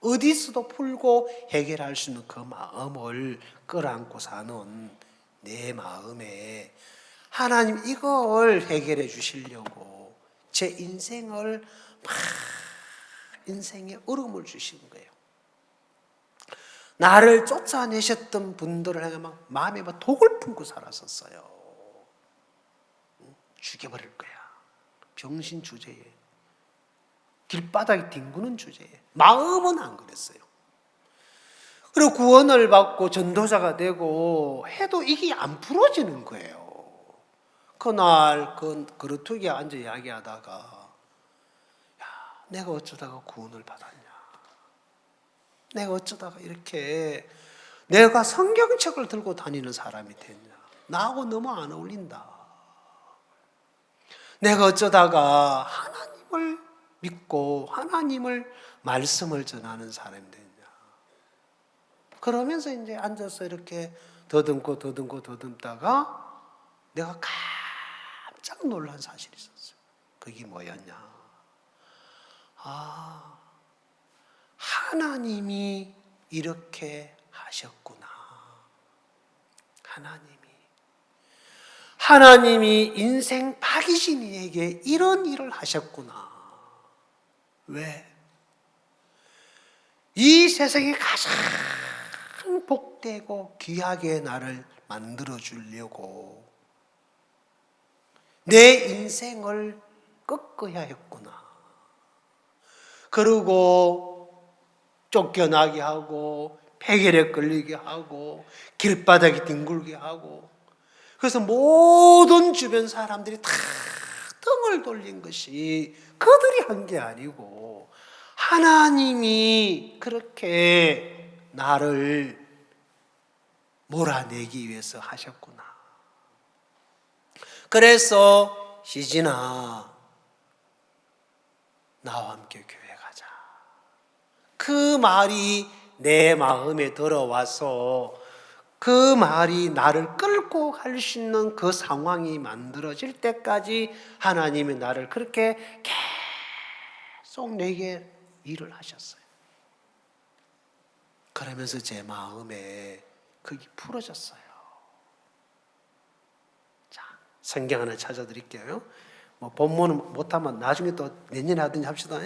어디서도 풀고 해결할 수 있는 그 마음을 끌어안고 사는 내 마음에 하나님 이걸 해결해 주시려고 제 인생을 막 인생의 어려움을 주시는 거예요. 나를 쫓아내셨던 분들을 향해 막 마음에 막 독을 품고 살았었어요. 죽여버릴 거야. 병신 주제에, 길바닥에 뒹구는 주제에. 마음은 안 그랬어요. 그리고 구원을 받고 전도자가 되고 해도 이게 안 풀어지는 거예요. 그날 그 그루터기에 앉아 이야기하다가, 야, 내가 어쩌다가 구원을 받았냐? 내가 어쩌다가 이렇게 내가 성경책을 들고 다니는 사람이 됐냐? 나하고 너무 안 어울린다. 내가 어쩌다가 하나님을 믿고 하나님을 말씀을 전하는 사람이 됐냐? 그러면서 이제 앉아서 이렇게 더듬다가 내가 깜짝 놀란 사실이 있었어요. 그게 뭐였냐? 아, 하나님이 이렇게 하셨구나. 하나님이 인생 박이진이에게 이런 일을 하셨구나. 왜? 이 세상에 가장 복되고 귀하게 나를 만들어 주려고 내 인생을 꺾어야 했구나. 그리고 쫓겨나게 하고 폐결에 걸리게 하고 길바닥에 뒹굴게 하고, 그래서 모든 주변 사람들이 다 등을 돌린 것이 그들이 한 게 아니고 하나님이 그렇게 나를 몰아내기 위해서 하셨구나. 그래서 희진아, 나와 함께 교회 가자. 그 말이 내 마음에 들어와서 그 말이 나를 끌고 갈 수 있는 그 상황이 만들어질 때까지 하나님이 나를 그렇게 계속 내게 일을 하셨어요. 그러면서 제 마음에 그게 풀어졌어요. 자, 성경 하나 찾아드릴게요. 뭐 본문은 못하면 나중에 또 내년에 하든지 합시다.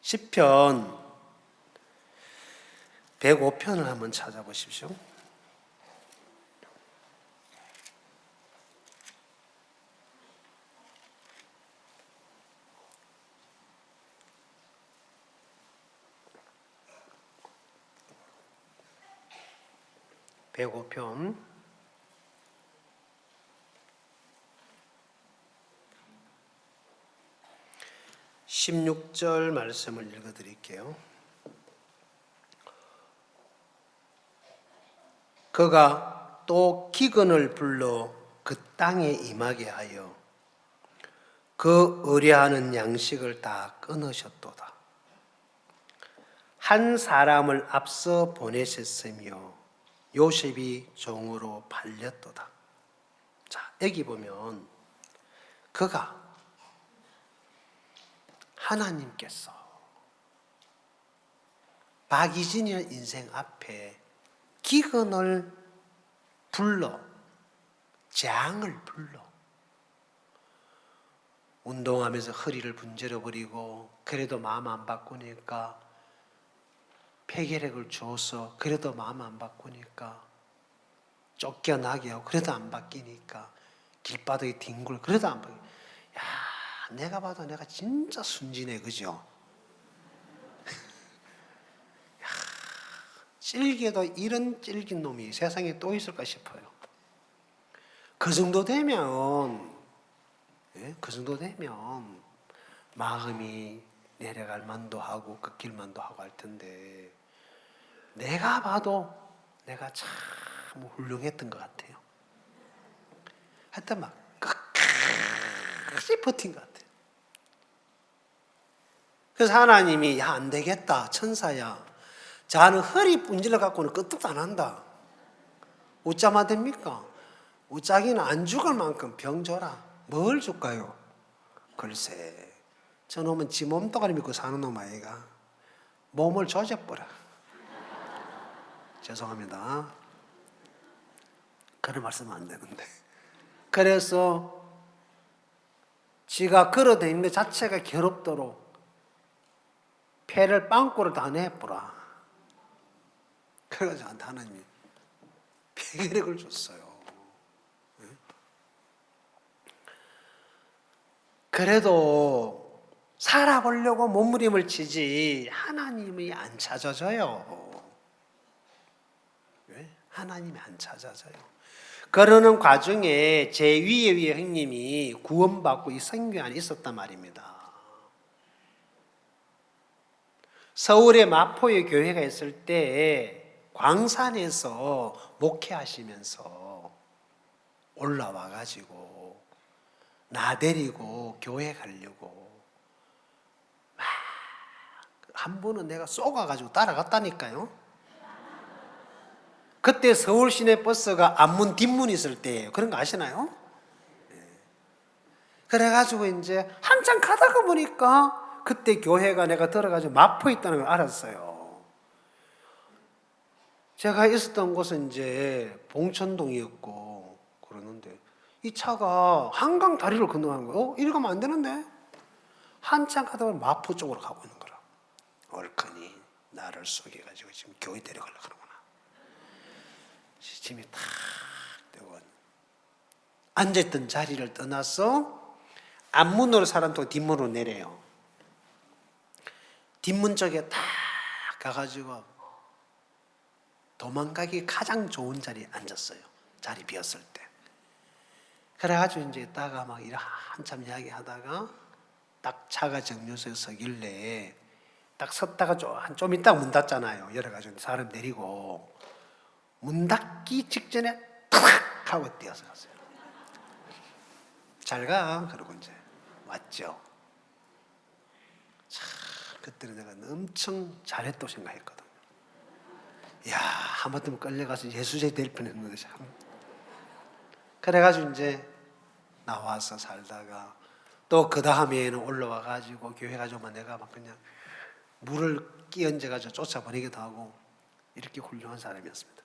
시편 105편을 한번 찾아보십시오. (105편) 16절 말씀을 읽어드릴게요. 그가 또 기근을 불러 그 땅에 임하게 하여 그 의뢰하는 양식을 다 끊으셨도다. 한 사람을 앞서 보내셨으며 요셉이 종으로 팔렸도다. 자, 여기 보면 그가, 하나님께서 박이진의 인생 앞에 기근을 불러, 재앙을 불러, 운동하면서 허리를 분질러 버리고 그래도 마음 안 바꾸니까, 폐결핵을 줘서 그래도 마음 안 바꾸니까, 쫓겨나게 하고 그래도 안 바뀌니까, 길바닥에 뒹굴 그래도 안 바뀌니까, 야, 내가 봐도 내가 진짜 순진해, 그죠? 찔개도 이런 찔긴 놈이 세상에 또 있을까 싶어요. 그 정도 되면, 그 정도 되면 마음이 내려갈 만도 하고 꺾일 만도 하고 할 텐데, 내가 봐도 내가 참 훌륭했던 것 같아요. 하여튼 막 끝까지 버틴 것 같아요. 그래서 하나님이 야, 안 되겠다. 천사야. 자는 허리 분질러 갖고는 끄떡도 안 한다. 어쩌면 됩니까? 우짜기는 안 죽을 만큼 병 줘라. 뭘 줄까요? 글쎄, 저놈은 지 몸뚱아리 믿고 사는 놈 아이가 몸을 조져버려. 죄송합니다. 그런 말씀은 안 되는데. 그래서 지가 걸어다니는 것 자체가 괴롭도록 폐를 빵꾸를 다 내버라. 그래가지고 하나님이 폐결핵을 줬어요. 그래도 살아보려고 몸부림을 치지 하나님이 안 찾아져요. 왜? 하나님이 안 찾아져요. 그러는 과정에 제 위에 형님이 구원받고 이 선교 안에 있었단 말입니다. 서울의 마포의 교회가 있을 때 광산에서 목회하시면서 올라와 가지고 나 데리고 교회 가려고 막 한 번은 내가 쏘가가지고 따라갔다니까요. 그때 서울 시내 버스가 앞문 뒷문 있을 때예요. 그런 거 아시나요? 그래가지고 이제 한참 가다가 보니까 그때 교회가 내가 들어가지고 마포에 있다는 걸 알았어요. 제가 있었던 곳은 이제 봉천동이었고 그러는데 이 차가 한강 다리를 건너가는 거예요. 이리 가면 안 되는데? 한참 가다가 마포 쪽으로 가고 있는 거라. 얼큰이 나를 속여가지고 지금 교회 데려가려고 하는구나. 시침이 탁 되고 앉았던 자리를 떠나서 앞문으로 사람도 뒷문으로 내려요. 뒷문 쪽에 딱 가가지고 도망가기 가장 좋은 자리에 앉았어요. 자리 비었을 때. 그래가지고 이제 있다가 막 한참 이야기하다가 딱 차가 정류소에 서길래 딱 섰다가 좀 있다가 문 닫잖아요. 여러 가지 사람 내리고 문 닫기 직전에 탁 하고 뛰어서 갔어요. 잘 가. 그러고 이제 왔죠. 참 그때는 내가 엄청 잘했다고 생각했거든요. 야, 하마터면 끌려가서 예수제 될 뻔했는데 참. 그래가지고 이제 나와서 살다가 또 그 다음에는 올라와 가지고 교회 가지고만 내가 막 그냥 물을 끼얹어 가지고 쫓아버리기도 하고 이렇게 훌륭한 사람이었습니다.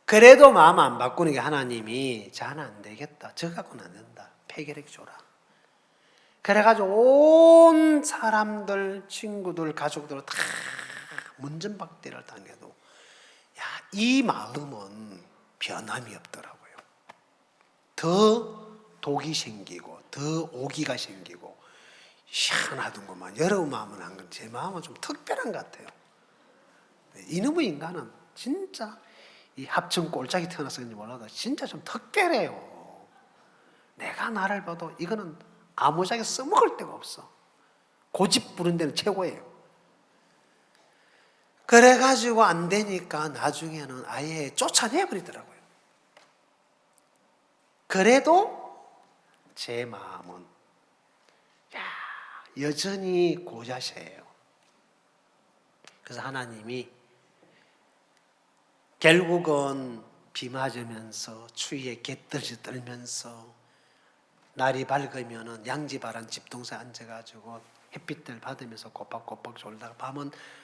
그래도 마음 안 바꾸는 게 하나님이 자는 안 되겠다. 저 갖고는 안 된다. 폐결핵 줘라. 그래가지고 온 사람들, 친구들, 가족들 다 문전박대를 당해도 야, 이 마음은 변함이 없더라고요. 더 독이 생기고 더 오기가 생기고 희한하던구만. 여러분 마음은 안 그런 제 마음은 좀 특별한 것 같아요. 이놈의 인간은 진짜 이 합천 꼴짝이 태어나서 그런지 몰라도 진짜 좀 특별해요. 내가 나를 봐도 이거는 아무짝에 써먹을 데가 없어. 고집 부른 데는 최고예요. 그래가지고 안 되니까 나중에는 아예 쫓아내버리더라고요. 그래도 제 마음은 여전히 고자세예요. 그래서 하나님이 결국은 비 맞으면서 추위에 갯떨지 떨면서 날이 밝으면은 양지바란 집동산에 앉아가지고 햇빛들 받으면서 꼬박꼬박 졸다가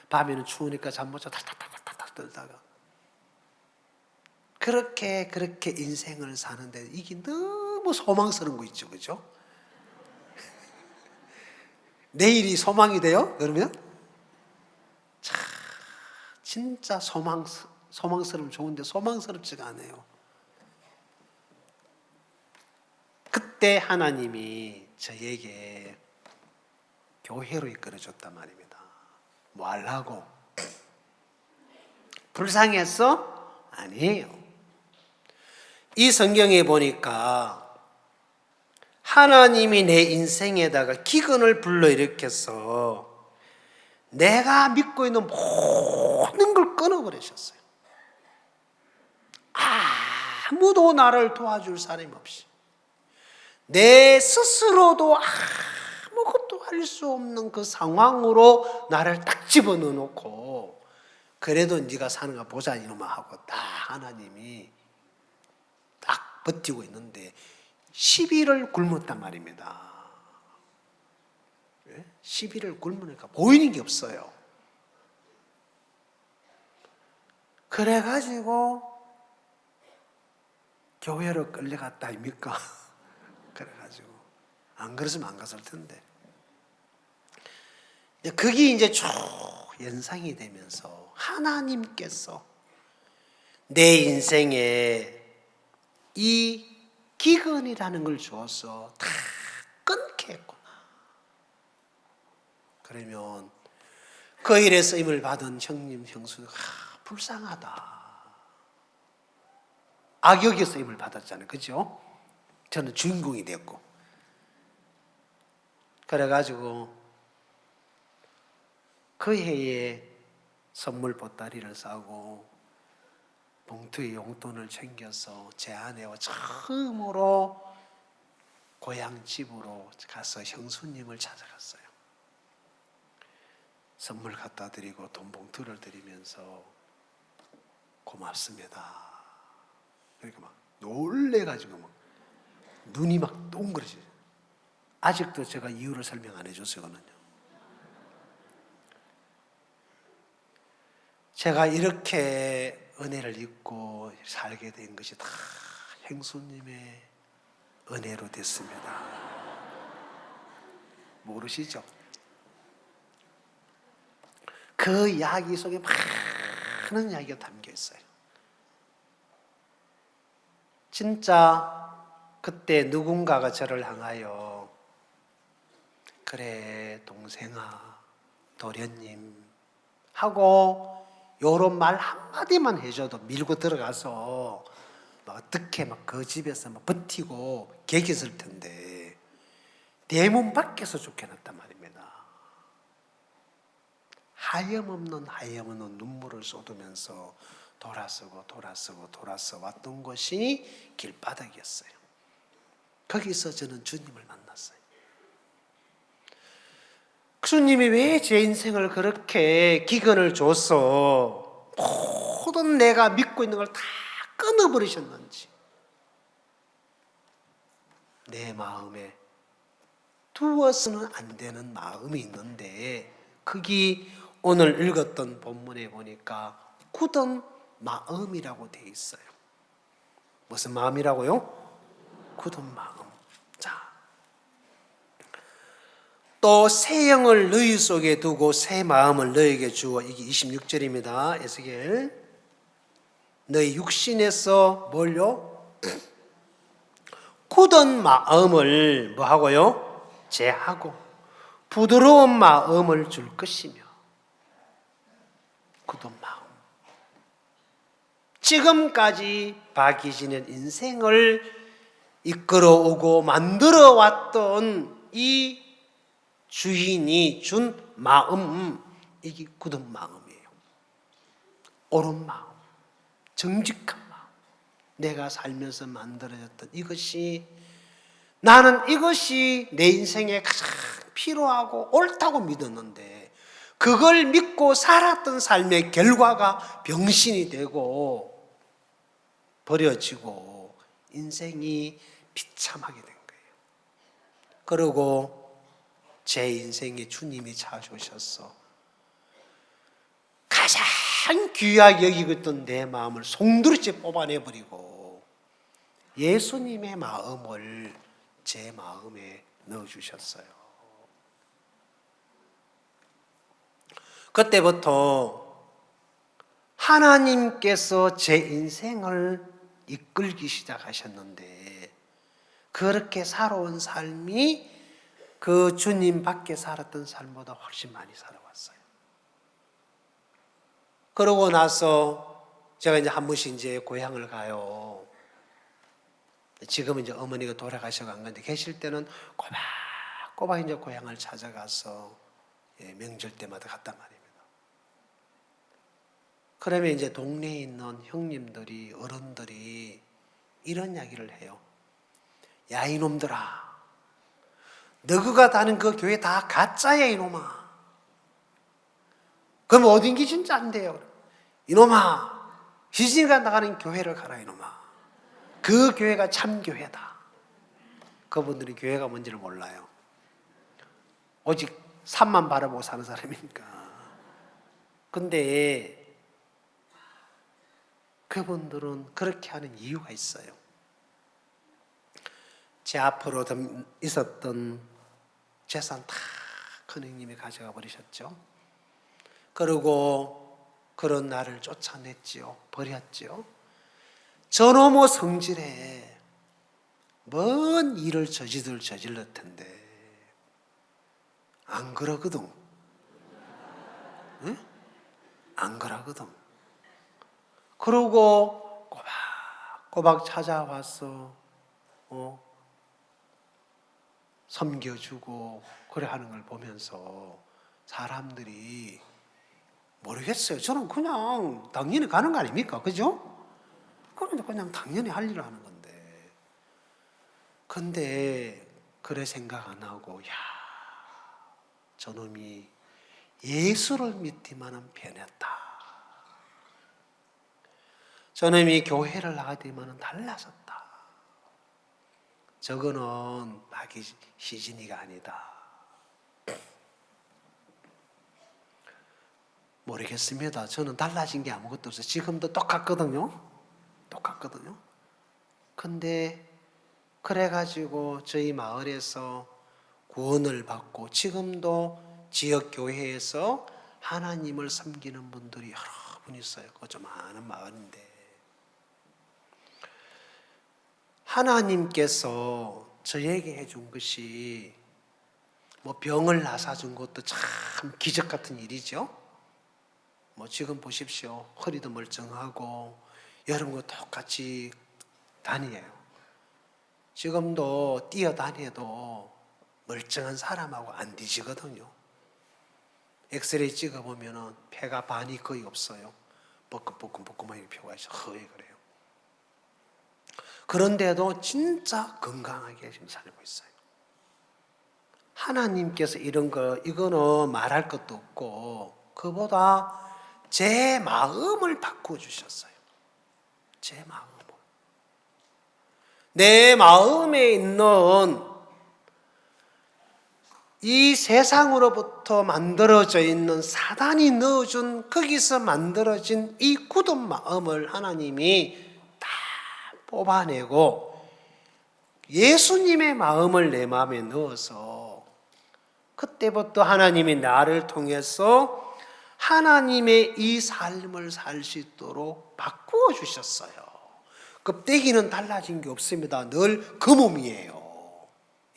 밤에는 추우니까 잠 못 자 탈탈탈탈탈 떨다가 그렇게 인생을 사는데 이게 너무 소망스러운 거 있죠, 그죠? 내일이 소망이 돼요? 그러면 진짜 소망스러우면 좋은데 소망스럽지가 않아요. 그때 하나님이 저에게 교회로 이끌어줬단 말입니다. 뭐 하려고? 불쌍했어? 아니에요. 이 성경에 보니까 하나님이 내 인생에다가 기근을 불러일으켜서 내가 믿고 있는 모든 걸 끊어버리셨어요. 아무도 나를 도와줄 사람이 없이 내 스스로도 아무것도 할 수 없는 그 상황으로 나를 딱 집어넣어 놓고 그래도 네가 사는가 보자 이놈아 하고 딱 하나님이 딱 버티고 있는데 10일을 굶었단 말입니다. 10일을 굶으니까 보이는 게 없어요. 그래가지고 교회로 끌려갔다 아닙니까? 그래가지고 안 그랬으면 안 갔을 텐데 그게 이제 쭉 연상이 되면서 하나님께서 내 인생에 이 기근이라는 걸 주어서 다 끊게 했구나. 그러면 그 일에 쓰임을 받은 형님 형수가 불쌍하다. 악역의 쓰임을 받았잖아요. 그죠? 저는 주인공이 됐고. 그래가지고 그 해에 선물 보따리를 싸고 봉투에 용돈을 챙겨서 제 아내와 처음으로 고향 집으로 가서 형수님을 찾아갔어요. 선물 갖다 드리고 돈 봉투를 드리면서 고맙습니다. 그러니까 막 놀래가지고 막 눈이 막 동그래져요. 아직도 제가 이유를 설명 안 해줬어요. 그거는요. 제가 이렇게 은혜를 입고 살게 된 것이 다 형수님의 은혜로 됐습니다. 모르시죠? 그 이야기 속에 많은 이야기가 담겨 있어요. 진짜 그때 누군가가 저를 향하여 그래 동생아 도련님 하고 요런 말 한마디만 해줘도 밀고 들어가서 막 어떻게 막 그 집에서 막 버티고 개겼을 텐데 대문 밖에서 쫓겨났단 말입니다. 하염없는 눈물을 쏟으면서 돌아서 왔던 곳이 길바닥이었어요. 거기서 저는 주님을 만났어요. 주님이 왜 제 인생을 그렇게 기근을 줘서 모든 내가 믿고 있는 걸 다 끊어버리셨는지 내 마음에 두어서는 안 되는 마음이 있는데 그게 오늘 읽었던 본문에 보니까 굳은 마음이라고 돼 있어요. 무슨 마음이라고요? 굳은 마음. 자, 또 새 영을 너희 속에 두고 새 마음을 너희에게 주어. 이게 26절입니다. 에스겔. 너희 육신에서 뭘요? 굳은 마음을 뭐 하고요? 제하고 부드러운 마음을 줄 것이며. 굳은 마음. 지금까지 박이진의 인생을 이끌어오고 만들어 왔던 이 주인이 준 마음, 이게 굳은 마음이에요. 옳은 마음, 정직한 마음. 내가 살면서 만들어졌던 이것이, 나는 이것이 내 인생에 가장 필요하고 옳다고 믿었는데 그걸 믿고 살았던 삶의 결과가 병신이 되고 버려지고 인생이 비참하게 된 거예요. 그리고 제 인생에 주님이 찾아오셔서 가장 귀하게 여기고 있던 내 마음을 송두리째 뽑아내버리고 예수님의 마음을 제 마음에 넣어주셨어요. 그때부터 하나님께서 제 인생을 이끌기 시작하셨는데 그렇게 살아온 삶이 그 주님 밖에 살았던 삶보다 훨씬 많이 살아왔어요. 그러고 나서 제가 이제 한 번씩 이제 고향을 가요. 지금은 이제 어머니가 돌아가셔서 간 건데 계실 때는 꼬박 이제 고향을 찾아가서 명절 때마다 갔단 말입니다. 그러면 이제 동네에 있는 형님들이 어른들이 이런 이야기를 해요. 야 이놈들아, 너희가 다는 그 교회 다 가짜야 이놈아. 그럼 어딘지 진짜 안 돼요. 이놈아, 희진이가 나가는 교회를 가라 이놈아. 그 교회가 참 교회다. 그분들이 교회가 뭔지를 몰라요. 오직 산만 바라보고 사는 사람이니까. 근데 그분들은 그렇게 하는 이유가 있어요. 제 앞으로 있었던 재산 다 큰 형님이 가져가 버리셨죠. 그리고 그런 나를 쫓아냈지요. 버렸지요. 저놈의 성질에 뭔 일을 저질렀을 텐데 안 그러거든. 응? 안 그러거든. 그러고 꼬박꼬박 찾아와서 섬겨주고 그래 하는 걸 보면서 사람들이 모르겠어요. 저는 그냥 당연히 가는 거 아닙니까? 그죠? 그냥 당연히 할 일을 하는 건데. 근데 그래 생각 안 하고 야, 저놈이 예수를 믿기만은 변했다. 저놈이 교회를 나가기만은 달라졌다. 저거는 마귀 시진이가 아니다. 모르겠습니다. 저는 달라진 게 아무것도 없어요. 지금도 똑같거든요. 근데 그래가지고 저희 마을에서 구원을 받고 지금도 지역교회에서 하나님을 섬기는 분들이 여러 분 있어요. 그 좀 많은 마을인데 하나님께서 저에게 해준 것이 뭐 병을 나사준 것도 참 기적 같은 일이죠. 뭐 지금 보십시오. 허리도 멀쩡하고 여러분과 똑같이 다니에요. 지금도 뛰어다녀도 멀쩡한 사람하고 안 뒤지거든요. 엑스레이 찍어보면 폐가 반이 거의 없어요. 뻐끔뻐끔뻐끔하게 표가 있어. 거의 그래요. 그런데도 진짜 건강하게 지금 살고 있어요. 하나님께서 이거는 말할 것도 없고 그보다 제 마음을 바꿔주셨어요. 제 마음을. 내 마음에 있는 이 세상으로부터 만들어져 있는 사단이 넣어준 거기서 만들어진 이 굳은 마음을 하나님이 다 뽑아내고 예수님의 마음을 내 마음에 넣어서 그때부터 하나님이 나를 통해서 하나님의 이 삶을 살 수 있도록 바꾸어 주셨어요. 껍데기는 달라진 게 없습니다. 늘 그 몸이에요.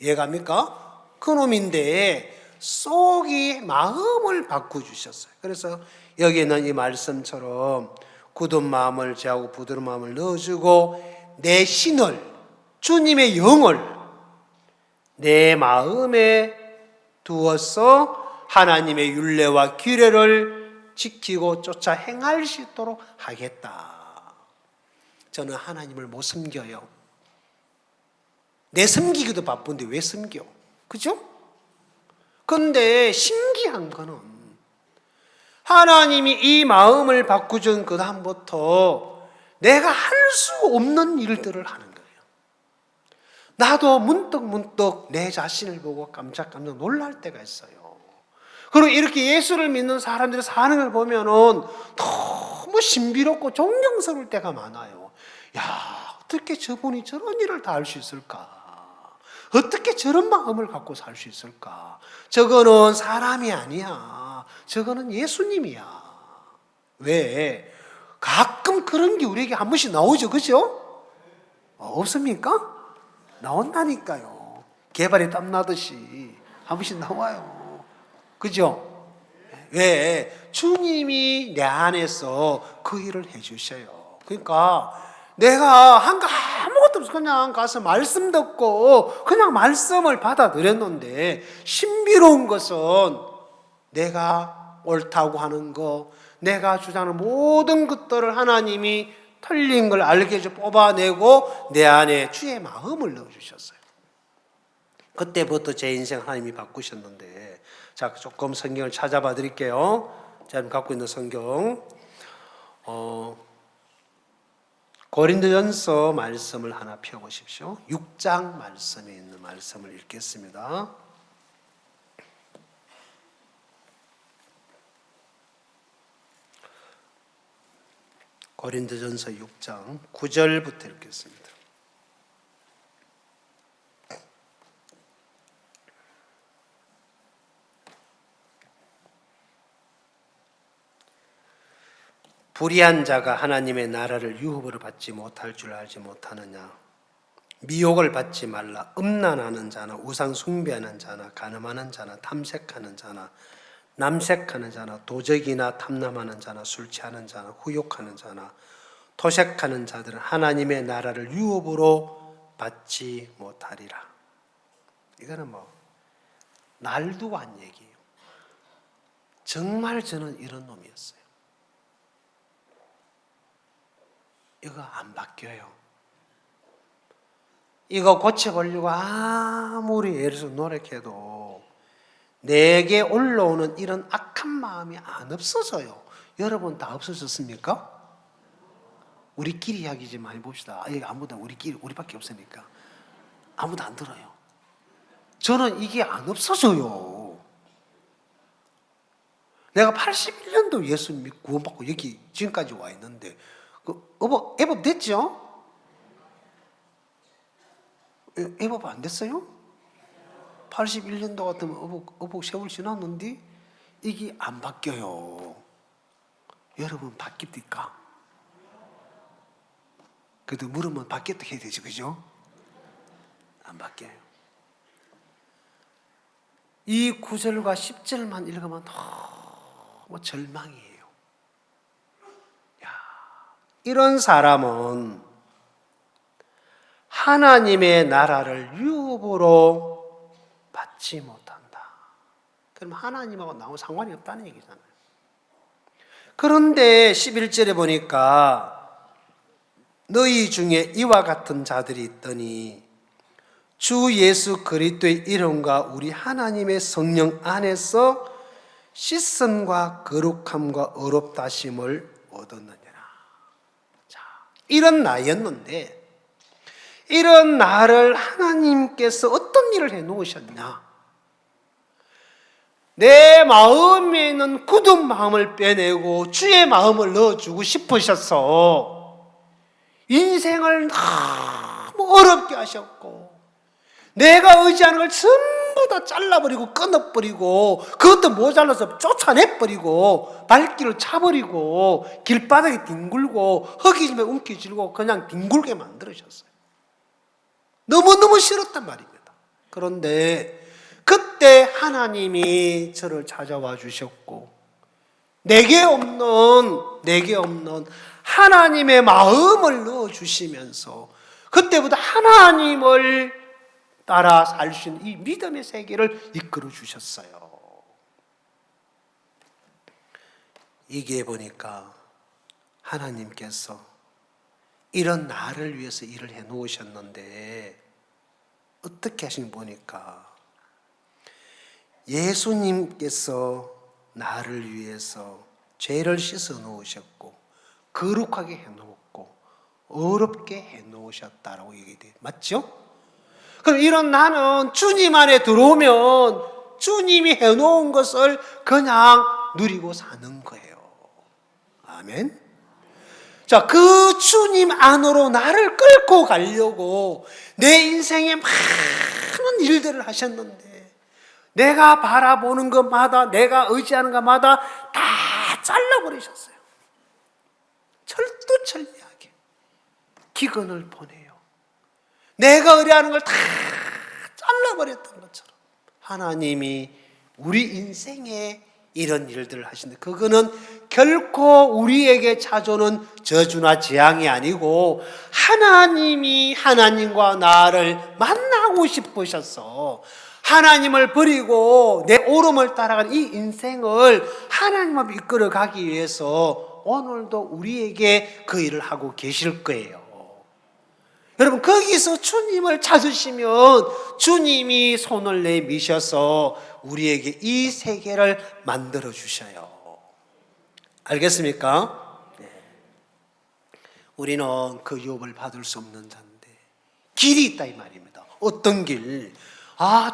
이해갑니까? 그 놈인데 속이 마음을 바꾸주셨어요. 그래서 여기는 이 말씀처럼 굳은 마음을 제하고 부드러운 마음을 넣어주고 내 신을 주님의 영을 내 마음에 두어서 하나님의 율례와 규례를 지키고 쫓아 행할 수 있도록 하겠다. 저는 하나님을 못 섬겨요. 내 섬기기도 바쁜데 왜 섬겨? 그죠? 근데 신기한 거는 하나님이 이 마음을 바꾸준 그 다음부터 내가 할 수 없는 일들을 하는 거예요. 나도 문득 내 자신을 보고 깜짝깜짝 놀랄 때가 있어요. 그리고 이렇게 예수를 믿는 사람들이 사는 걸 보면은 너무 신비롭고 존경스러울 때가 많아요. 야, 어떻게 저분이 저런 일을 다 할 수 있을까? 어떻게 저런 마음을 갖고 살 수 있을까? 저거는 사람이 아니야. 저거는 예수님이야. 왜? 가끔 그런 게 우리에게 한 번씩 나오죠. 그죠? 없습니까? 나온다니까요. 개발이 땀나듯이 한 번씩 나와요. 그죠? 왜? 주님이 내 안에서 그 일을 해주셔요. 그러니까 내가 한 거 아무것도 없어. 그냥 가서 말씀 듣고 그냥 말씀을 받아들였는데 신비로운 것은 내가 옳다고 하는 거, 내가 주장하는 모든 것들을 하나님이 틀린 걸 알게 해서 뽑아내고 내 안에 주의 마음을 넣어주셨어요. 그때부터 제 인생 하나님이 바꾸셨는데, 자, 조금 성경을 찾아봐 드릴게요. 제가 갖고 있는 성경, 고린도전서 말씀을 하나 펴보십시오. 6장 말씀에 있는 말씀을 읽겠습니다. 고린도전서 6장 9절부터 읽겠습니다. 불의한 자가 하나님의 나라를 유업으로 받지 못할 줄 알지 못하느냐. 미혹을 받지 말라. 음란하는 자나 우상 숭배하는 자나 간음하는 자나 탐색하는 자나 남색하는 자나 도적이나 탐남하는 자나 술 취하는 자나 후욕하는 자나 토색하는 자들은 하나님의 나라를 유업으로 받지 못하리라. 이거는 날 두고 한 얘기예요. 정말 저는 이런 놈이었어요. 이거 안 바뀌어요. 이거 고쳐보려고 아무리 예를 들어서 노력해도 내게 올라오는 이런 악한 마음이 안 없어져요. 여러분 다 없어졌습니까? 우리끼리 이야기 좀 많이 봅시다. 여기 아무도 우리밖에 없으니까 아무도 안 들어요. 저는 이게 안 없어져요. 내가 81년도 예수 믿고 구원받고 여기 지금까지 와 있는데 애법 됐죠? 애법 안 됐어요? 81년도 같으면 어복 세월 지났는데 이게 안 바뀌어요. 여러분 바뀝니까? 그래도 물으면 바뀌었다 해야 되죠, 그죠? 안 바뀌어요. 이 9절과 10절만 읽으면 너무 절망이에요. 이런 사람은 하나님의 나라를 유업으로 받지 못한다. 그럼 하나님하고 나하고 상관이 없다는 얘기잖아요. 그런데 11절에 보니까 너희 중에 이와 같은 자들이 있더니 주 예수 그리스도의 이름과 우리 하나님의 성령 안에서 씻음과 거룩함과 의롭다심을 얻었느니라. 이런 나였는데 이런 나를 하나님께서 어떤 일을 해놓으셨냐. 내 마음에 있는 굳은 마음을 빼내고 주의 마음을 넣어주고 싶으셔서 인생을 너무 어렵게 하셨고 내가 의지하는 걸 전부 다 잘라버리고 끊어버리고 그것도 모자라서 쫓아내버리고 발길을 차버리고 길바닥에 뒹굴고 허기짐에 움켜쥐고 그냥 뒹굴게 만들으셨어요. 너무너무 싫었단 말입니다. 그런데 그때 하나님이 저를 찾아와 주셨고 내게 없는 하나님의 마음을 넣어주시면서 그때부터 하나님을 따라 살 수 있는 이 믿음의 세계를 이끌어 주셨어요. 이게 보니까 하나님께서 이런 나를 위해서 일을 해 놓으셨는데 어떻게 하신 보니까 예수님께서 나를 위해서 죄를 씻어 놓으셨고 거룩하게 해 놓았고 어렵게 해 놓으셨다라고 얘기돼요. 맞죠? 그럼 이런 나는 주님 안에 들어오면 주님이 해놓은 것을 그냥 누리고 사는 거예요. 아멘. 자, 그 주님 안으로 나를 끌고 가려고 내 인생에 많은 일들을 하셨는데 내가 바라보는 것마다 내가 의지하는 것마다 다 잘라버리셨어요. 철두철미하게 기근을 보내요. 내가 의뢰하는 걸 다 잘라버렸던 것처럼 하나님이 우리 인생에 이런 일들을 하시는데 그거는 결코 우리에게 찾아오는 저주나 재앙이 아니고 하나님이 하나님과 나를 만나고 싶으셔서 하나님을 버리고 내 오름을 따라가는 이 인생을 하나님 앞에 이끌어 가기 위해서 오늘도 우리에게 그 일을 하고 계실 거예요. 여러분, 거기서 주님을 찾으시면 주님이 손을 내미셔서 우리에게 이 세계를 만들어 주셔요. 알겠습니까? 네. 우리는 그 유업을 받을 수 없는 자인데 길이 있다 이 말입니다. 어떤 길?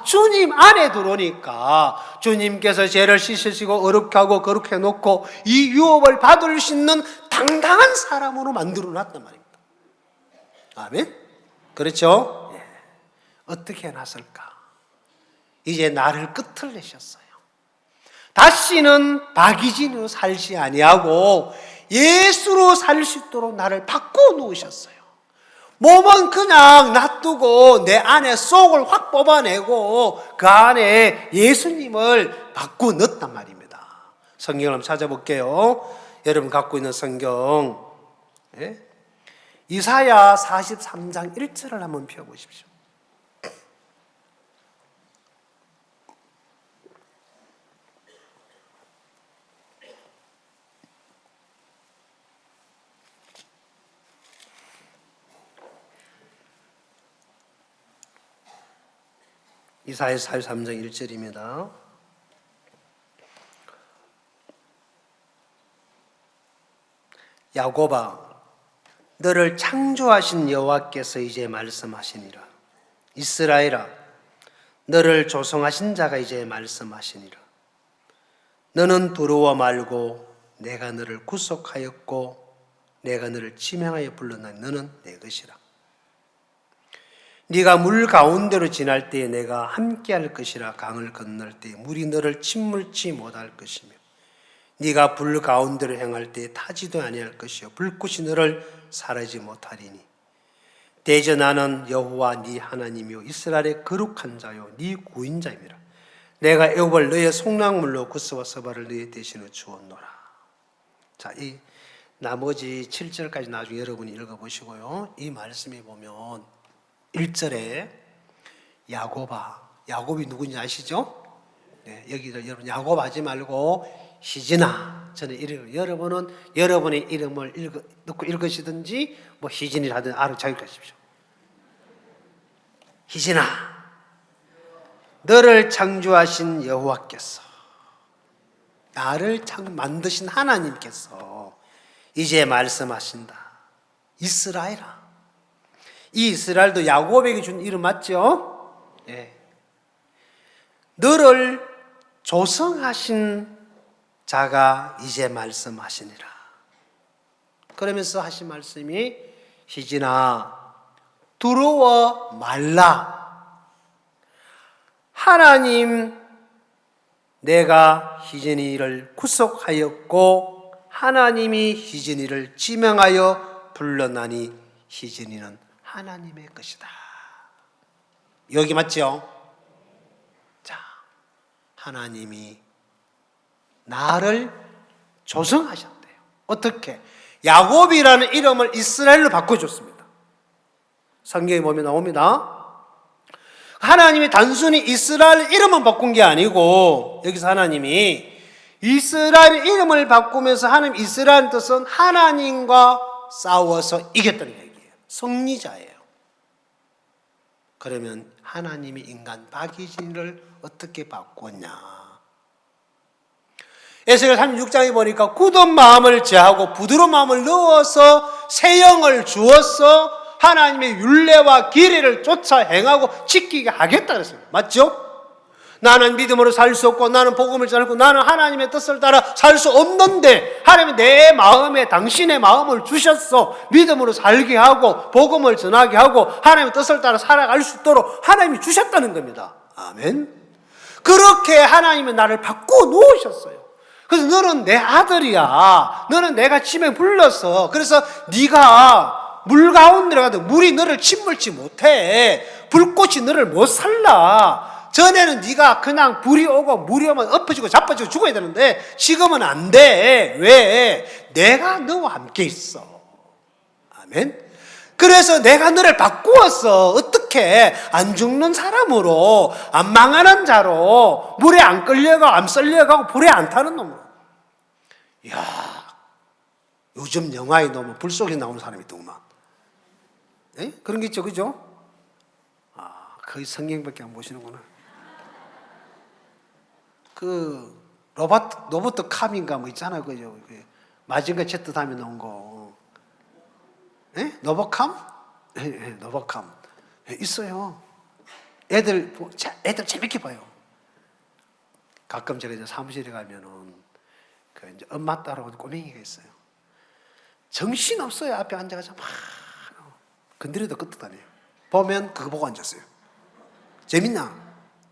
주님 안에 들어오니까 주님께서 죄를 씻으시고 어렵게 하고 거룩해 놓고 이 유업을 받을 수 있는 당당한 사람으로 만들어 놨단 말입니다. 아멘? 그렇죠? 네. 어떻게 해놨을까? 이제 나를 끝을 내셨어요. 다시는 박이진으로 살지 아니하고 예수로 살 수 있도록 나를 바꿔 놓으셨어요. 몸은 그냥 놔두고 내 안에 속을 확 뽑아내고 그 안에 예수님을 바꿔 넣었단 말입니다. 성경을 한번 찾아볼게요. 여러분 갖고 있는 성경, 예? 이사야 43장 1절을 한번 펴보십시오. 이사야 43장 1절입니다. 야곱아, 너를 창조하신 여호와께서 이제 말씀하시니라. 이스라엘아, 너를 조성하신 자가 이제 말씀하시니라. 너는 두려워 말고 내가 너를 구속하였고 내가 너를 지명하여 불렀나니 너는 내 것이라. 네가 물 가운데로 지날 때에 내가 함께할 것이라. 강을 건널 때에 물이 너를 침몰치 못할 것이며 네가 불 가운데로 행할 때에 타지도 아니할 것이요 불꽃이 너를 사르지 못하리니 대저 나는 여호와 네 하나님이요 이스라엘의 거룩한 자요 네 구인자임이라. 내가 애굽을 너의 속량물로 구스와 서바를 너의 대신에 주었노라. 자, 이 나머지 7절까지 나중에 여러분이 읽어보시고요. 이 말씀에 보면 1절에 야곱아, 야곱이 누군지 아시죠? 네, 여기도 여러분 야곱 하지 말고 희진아. 저는 이름, 여러분은 여러분의 이름을 넣고 읽으시든지 뭐 희진이라 하든 자기하십시오. 희진아, 너를 창조하신 여호와께서, 나를 만드신 하나님께서 이제 말씀하신다. 이스라엘아. 이 이스라엘도 야곱에게 준 이름 맞죠? 네. 너를 조성하신 자가 이제 말씀하시니라. 그러면서 하신 말씀이 희진아 두려워 말라. 하나님 내가 희진이를 구속하였고 하나님이 희진이를 지명하여 불러나니 희진이는 하나님의 것이다. 여기 맞죠? 자, 하나님이 나를 조성하셨대요. 어떻게? 야곱이라는 이름을 이스라엘로 바꿔줬습니다. 성경에 보면 나옵니다. 하나님이 단순히 이스라엘 이름만 바꾼 게 아니고 여기서 하나님이 이스라엘 이름을 바꾸면서 하나님 이스라엘 뜻은 하나님과 싸워서 이겼다는 얘기예요. 승리자예요. 그러면 하나님이 인간 박이진을 어떻게 바꿨냐? 에스겔 36장에 보니까 굳은 마음을 제하고 부드러운 마음을 넣어서 새 영을 주어서 하나님의 율례와 기례를 쫓아 행하고 지키게 하겠다 그랬어요. 맞죠? 나는 믿음으로 살 수 없고 나는 복음을 전하고 나는 하나님의 뜻을 따라 살 수 없는데 하나님이 내 마음에 당신의 마음을 주셨어. 믿음으로 살게 하고 복음을 전하게 하고 하나님의 뜻을 따라 살아갈 수 있도록 하나님이 주셨다는 겁니다. 아멘. 그렇게 하나님은 나를 바꿔 놓으셨어요. 그래서 너는 내 아들이야. 너는 내가 치매 불렀어. 그래서 네가 물 가운데 가도 물이 너를 침몰치 못해. 불꽃이 너를 못 살라. 전에는 네가 그냥 불이 오고 물이 오면 엎어지고 자빠지고 죽어야 되는데 지금은 안 돼. 왜? 내가 너와 함께 있어. 아멘. 그래서 내가 너를 바꾸었어. 어떻게? 안 죽는 사람으로, 안 망하는 자로, 물에 안 끌려가고 안 썰려가고 불에 안 타는 놈으로. 이야, 요즘 영화에 나오면 불 속에 나오는 사람이 있더구만. 예? 그런 게 있죠, 그죠? 거의 성경밖에 안 보시는구나. 그 로버트 캄인가 뭐 있잖아요, 그죠? 마징가 제트 다음에 나온 거. 예? 노버캄? 예, 노버캄. 예, 있어요. 애들 재밌게 봐요. 가끔 제가 이제 사무실에 가면은 그 이제 엄마 따라온 꼬맹이가 있어요. 정신 없어요. 앞에 앉아가지고 막 건드려도 끄떡하네요. 보면 그거 보고 앉았어요. 재밌나?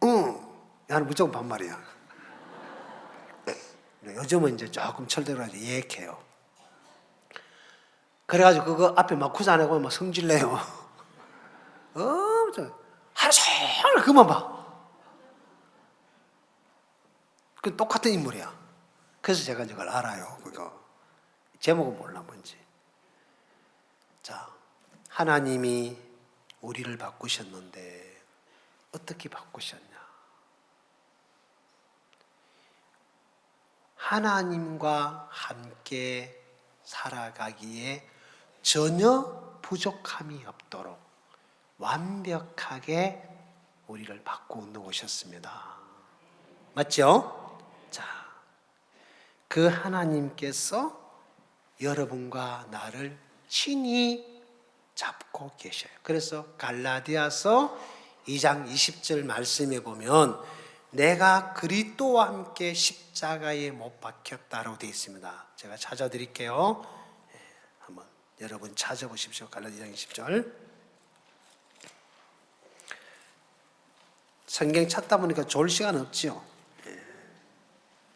응. 나는 무조건 반말이야. 요즘은 이제 조금 철들어가지고 예약해요. 그래가지고 그거 앞에 막 구사내고 막 성질내요. 엄청 하루 종일 그만 봐. 그 똑같은 인물이야. 그래서 제가 이걸 알아요. 그거 제목은 몰라 뭔지. 자, 하나님이 우리를 바꾸셨는데 어떻게 바꾸셨냐? 하나님과 함께 살아가기에 전혀 부족함이 없도록 완벽하게 우리를 바꾸어 놓으셨습니다. 맞죠? 자, 그 하나님께서 여러분과 나를 친히 잡고 계셔요. 그래서 갈라디아서 2장 20절 말씀에 보면 내가 그리스도와 함께 십자가에 못 박혔다라고 되어 있습니다. 제가 찾아드릴게요. 한번 여러분 찾아보십시오. 갈라디아 2장 20절. 성경 찾다 보니까 좋을 시간 없지요.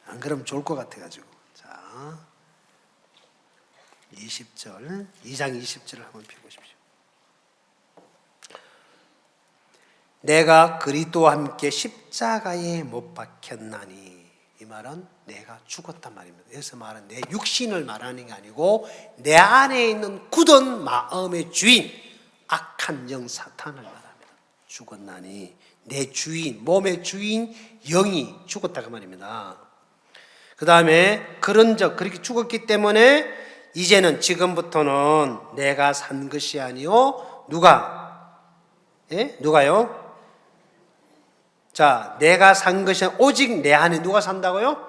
안 그러면 좋을 것 같아가지고. 자, 20절, 2장 20절을 한번 펴보십시오. 내가 그리스도와 함께 십자가에 못 박혔나니, 이 말은 내가 죽었단 말입니다. 여기서 말은 내 육신을 말하는 게 아니고 내 안에 있는 굳은 마음의 주인, 악한 영 사탄을 말합니다. 죽었나니 내 주인, 몸의 주인 영이 죽었다 그 말입니다. 그 다음에 그런즉 그렇게 죽었기 때문에 이제는 지금부터는 내가 산 것이 아니요 누가? 예? 누가요? 자, 내가 산 것이 오직 내 안에 누가 산다고요?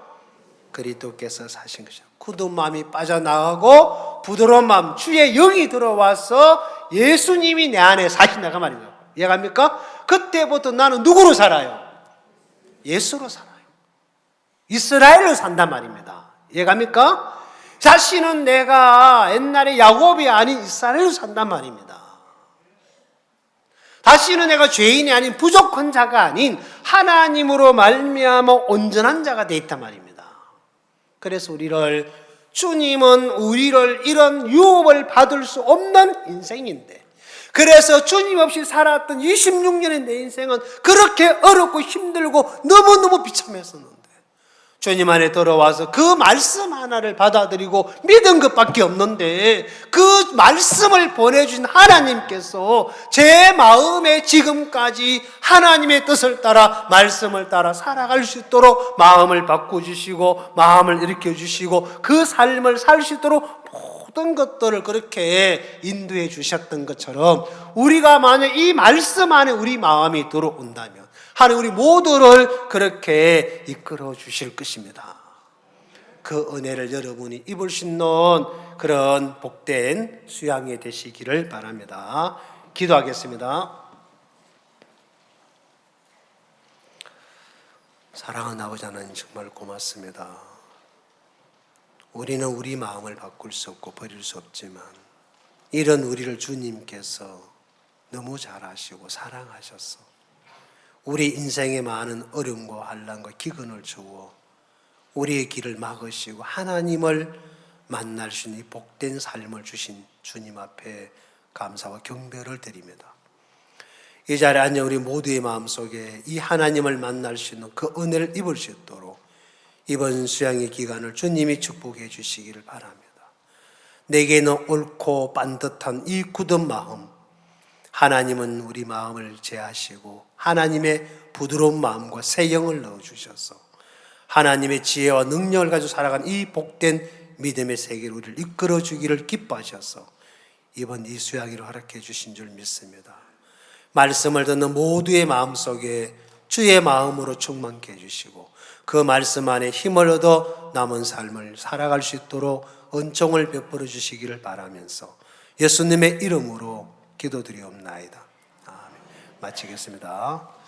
그리스도께서 사신 것이요. 굳은 마음이 빠져나가고 부드러운 마음, 주의 영이 들어와서 예수님이 내 안에 사신다가 말이에요. 이해갑니까? 그때부터 나는 누구로 살아요? 예수로 살아요. 이스라엘로 산단 말입니다. 이해갑니까? 자신은 내가 옛날에 야곱이 아닌 이스라엘로 산단 말입니다. 다시는 내가 죄인이 아닌 부족한 자가 아닌 하나님으로 말미암아 온전한 자가 돼 있단 말입니다. 그래서 주님은 우리를 이런 유업을 받을 수 없는 인생인데, 그래서 주님 없이 살았던 26년의 내 인생은 그렇게 어렵고 힘들고 너무너무 비참했었는데 주님 안에 들어와서 그 말씀 하나를 받아들이고 믿은 것밖에 없는데, 그 말씀을 보내주신 하나님께서 제 마음에 지금까지 하나님의 뜻을 따라 말씀을 따라 살아갈 수 있도록 마음을 바꿔주시고 마음을 일으켜주시고 그 삶을 살 수 있도록 모든 것들을 그렇게 인도해 주셨던 것처럼, 우리가 만약 이 말씀 안에 우리 마음이 들어온다면 하나님 우리 모두를 그렇게 이끌어 주실 것입니다. 그 은혜를 여러분이 입을 수 있는 그런 복된 수양이 되시기를 바랍니다. 기도하겠습니다. 사랑하는 아버지 하나님, 정말 고맙습니다. 우리는 우리 마음을 바꿀 수 없고 버릴 수 없지만 이런 우리를 주님께서 너무 잘 아시고 사랑하셔서 우리 인생에 많은 어려움과 환난과 기근을 주어 우리의 길을 막으시고 하나님을 만날 수 있는 복된 삶을 주신 주님 앞에 감사와 경배를 드립니다. 이 자리에 앉아 우리 모두의 마음속에 이 하나님을 만날 수 있는 그 은혜를 입을 수 있도록 이번 수양의 기간을 주님이 축복해 주시기를 바랍니다. 내게는 옳고 반듯한 이 굳은 마음, 하나님은 우리 마음을 제하시고 하나님의 부드러운 마음과 새 영을 넣어주셔서 하나님의 지혜와 능력을 가지고 살아간 이 복된 믿음의 세계로 우리를 이끌어 주기를 기뻐하셔서 이번 이 수양회를 허락해 주신 줄 믿습니다. 말씀을 듣는 모두의 마음속에 주의 마음으로 충만케 해주시고 그 말씀 안에 힘을 얻어 남은 삶을 살아갈 수 있도록 은총을 베풀어 주시기를 바라면서 예수님의 이름으로 기도드리옵나이다. 아멘. 마치겠습니다.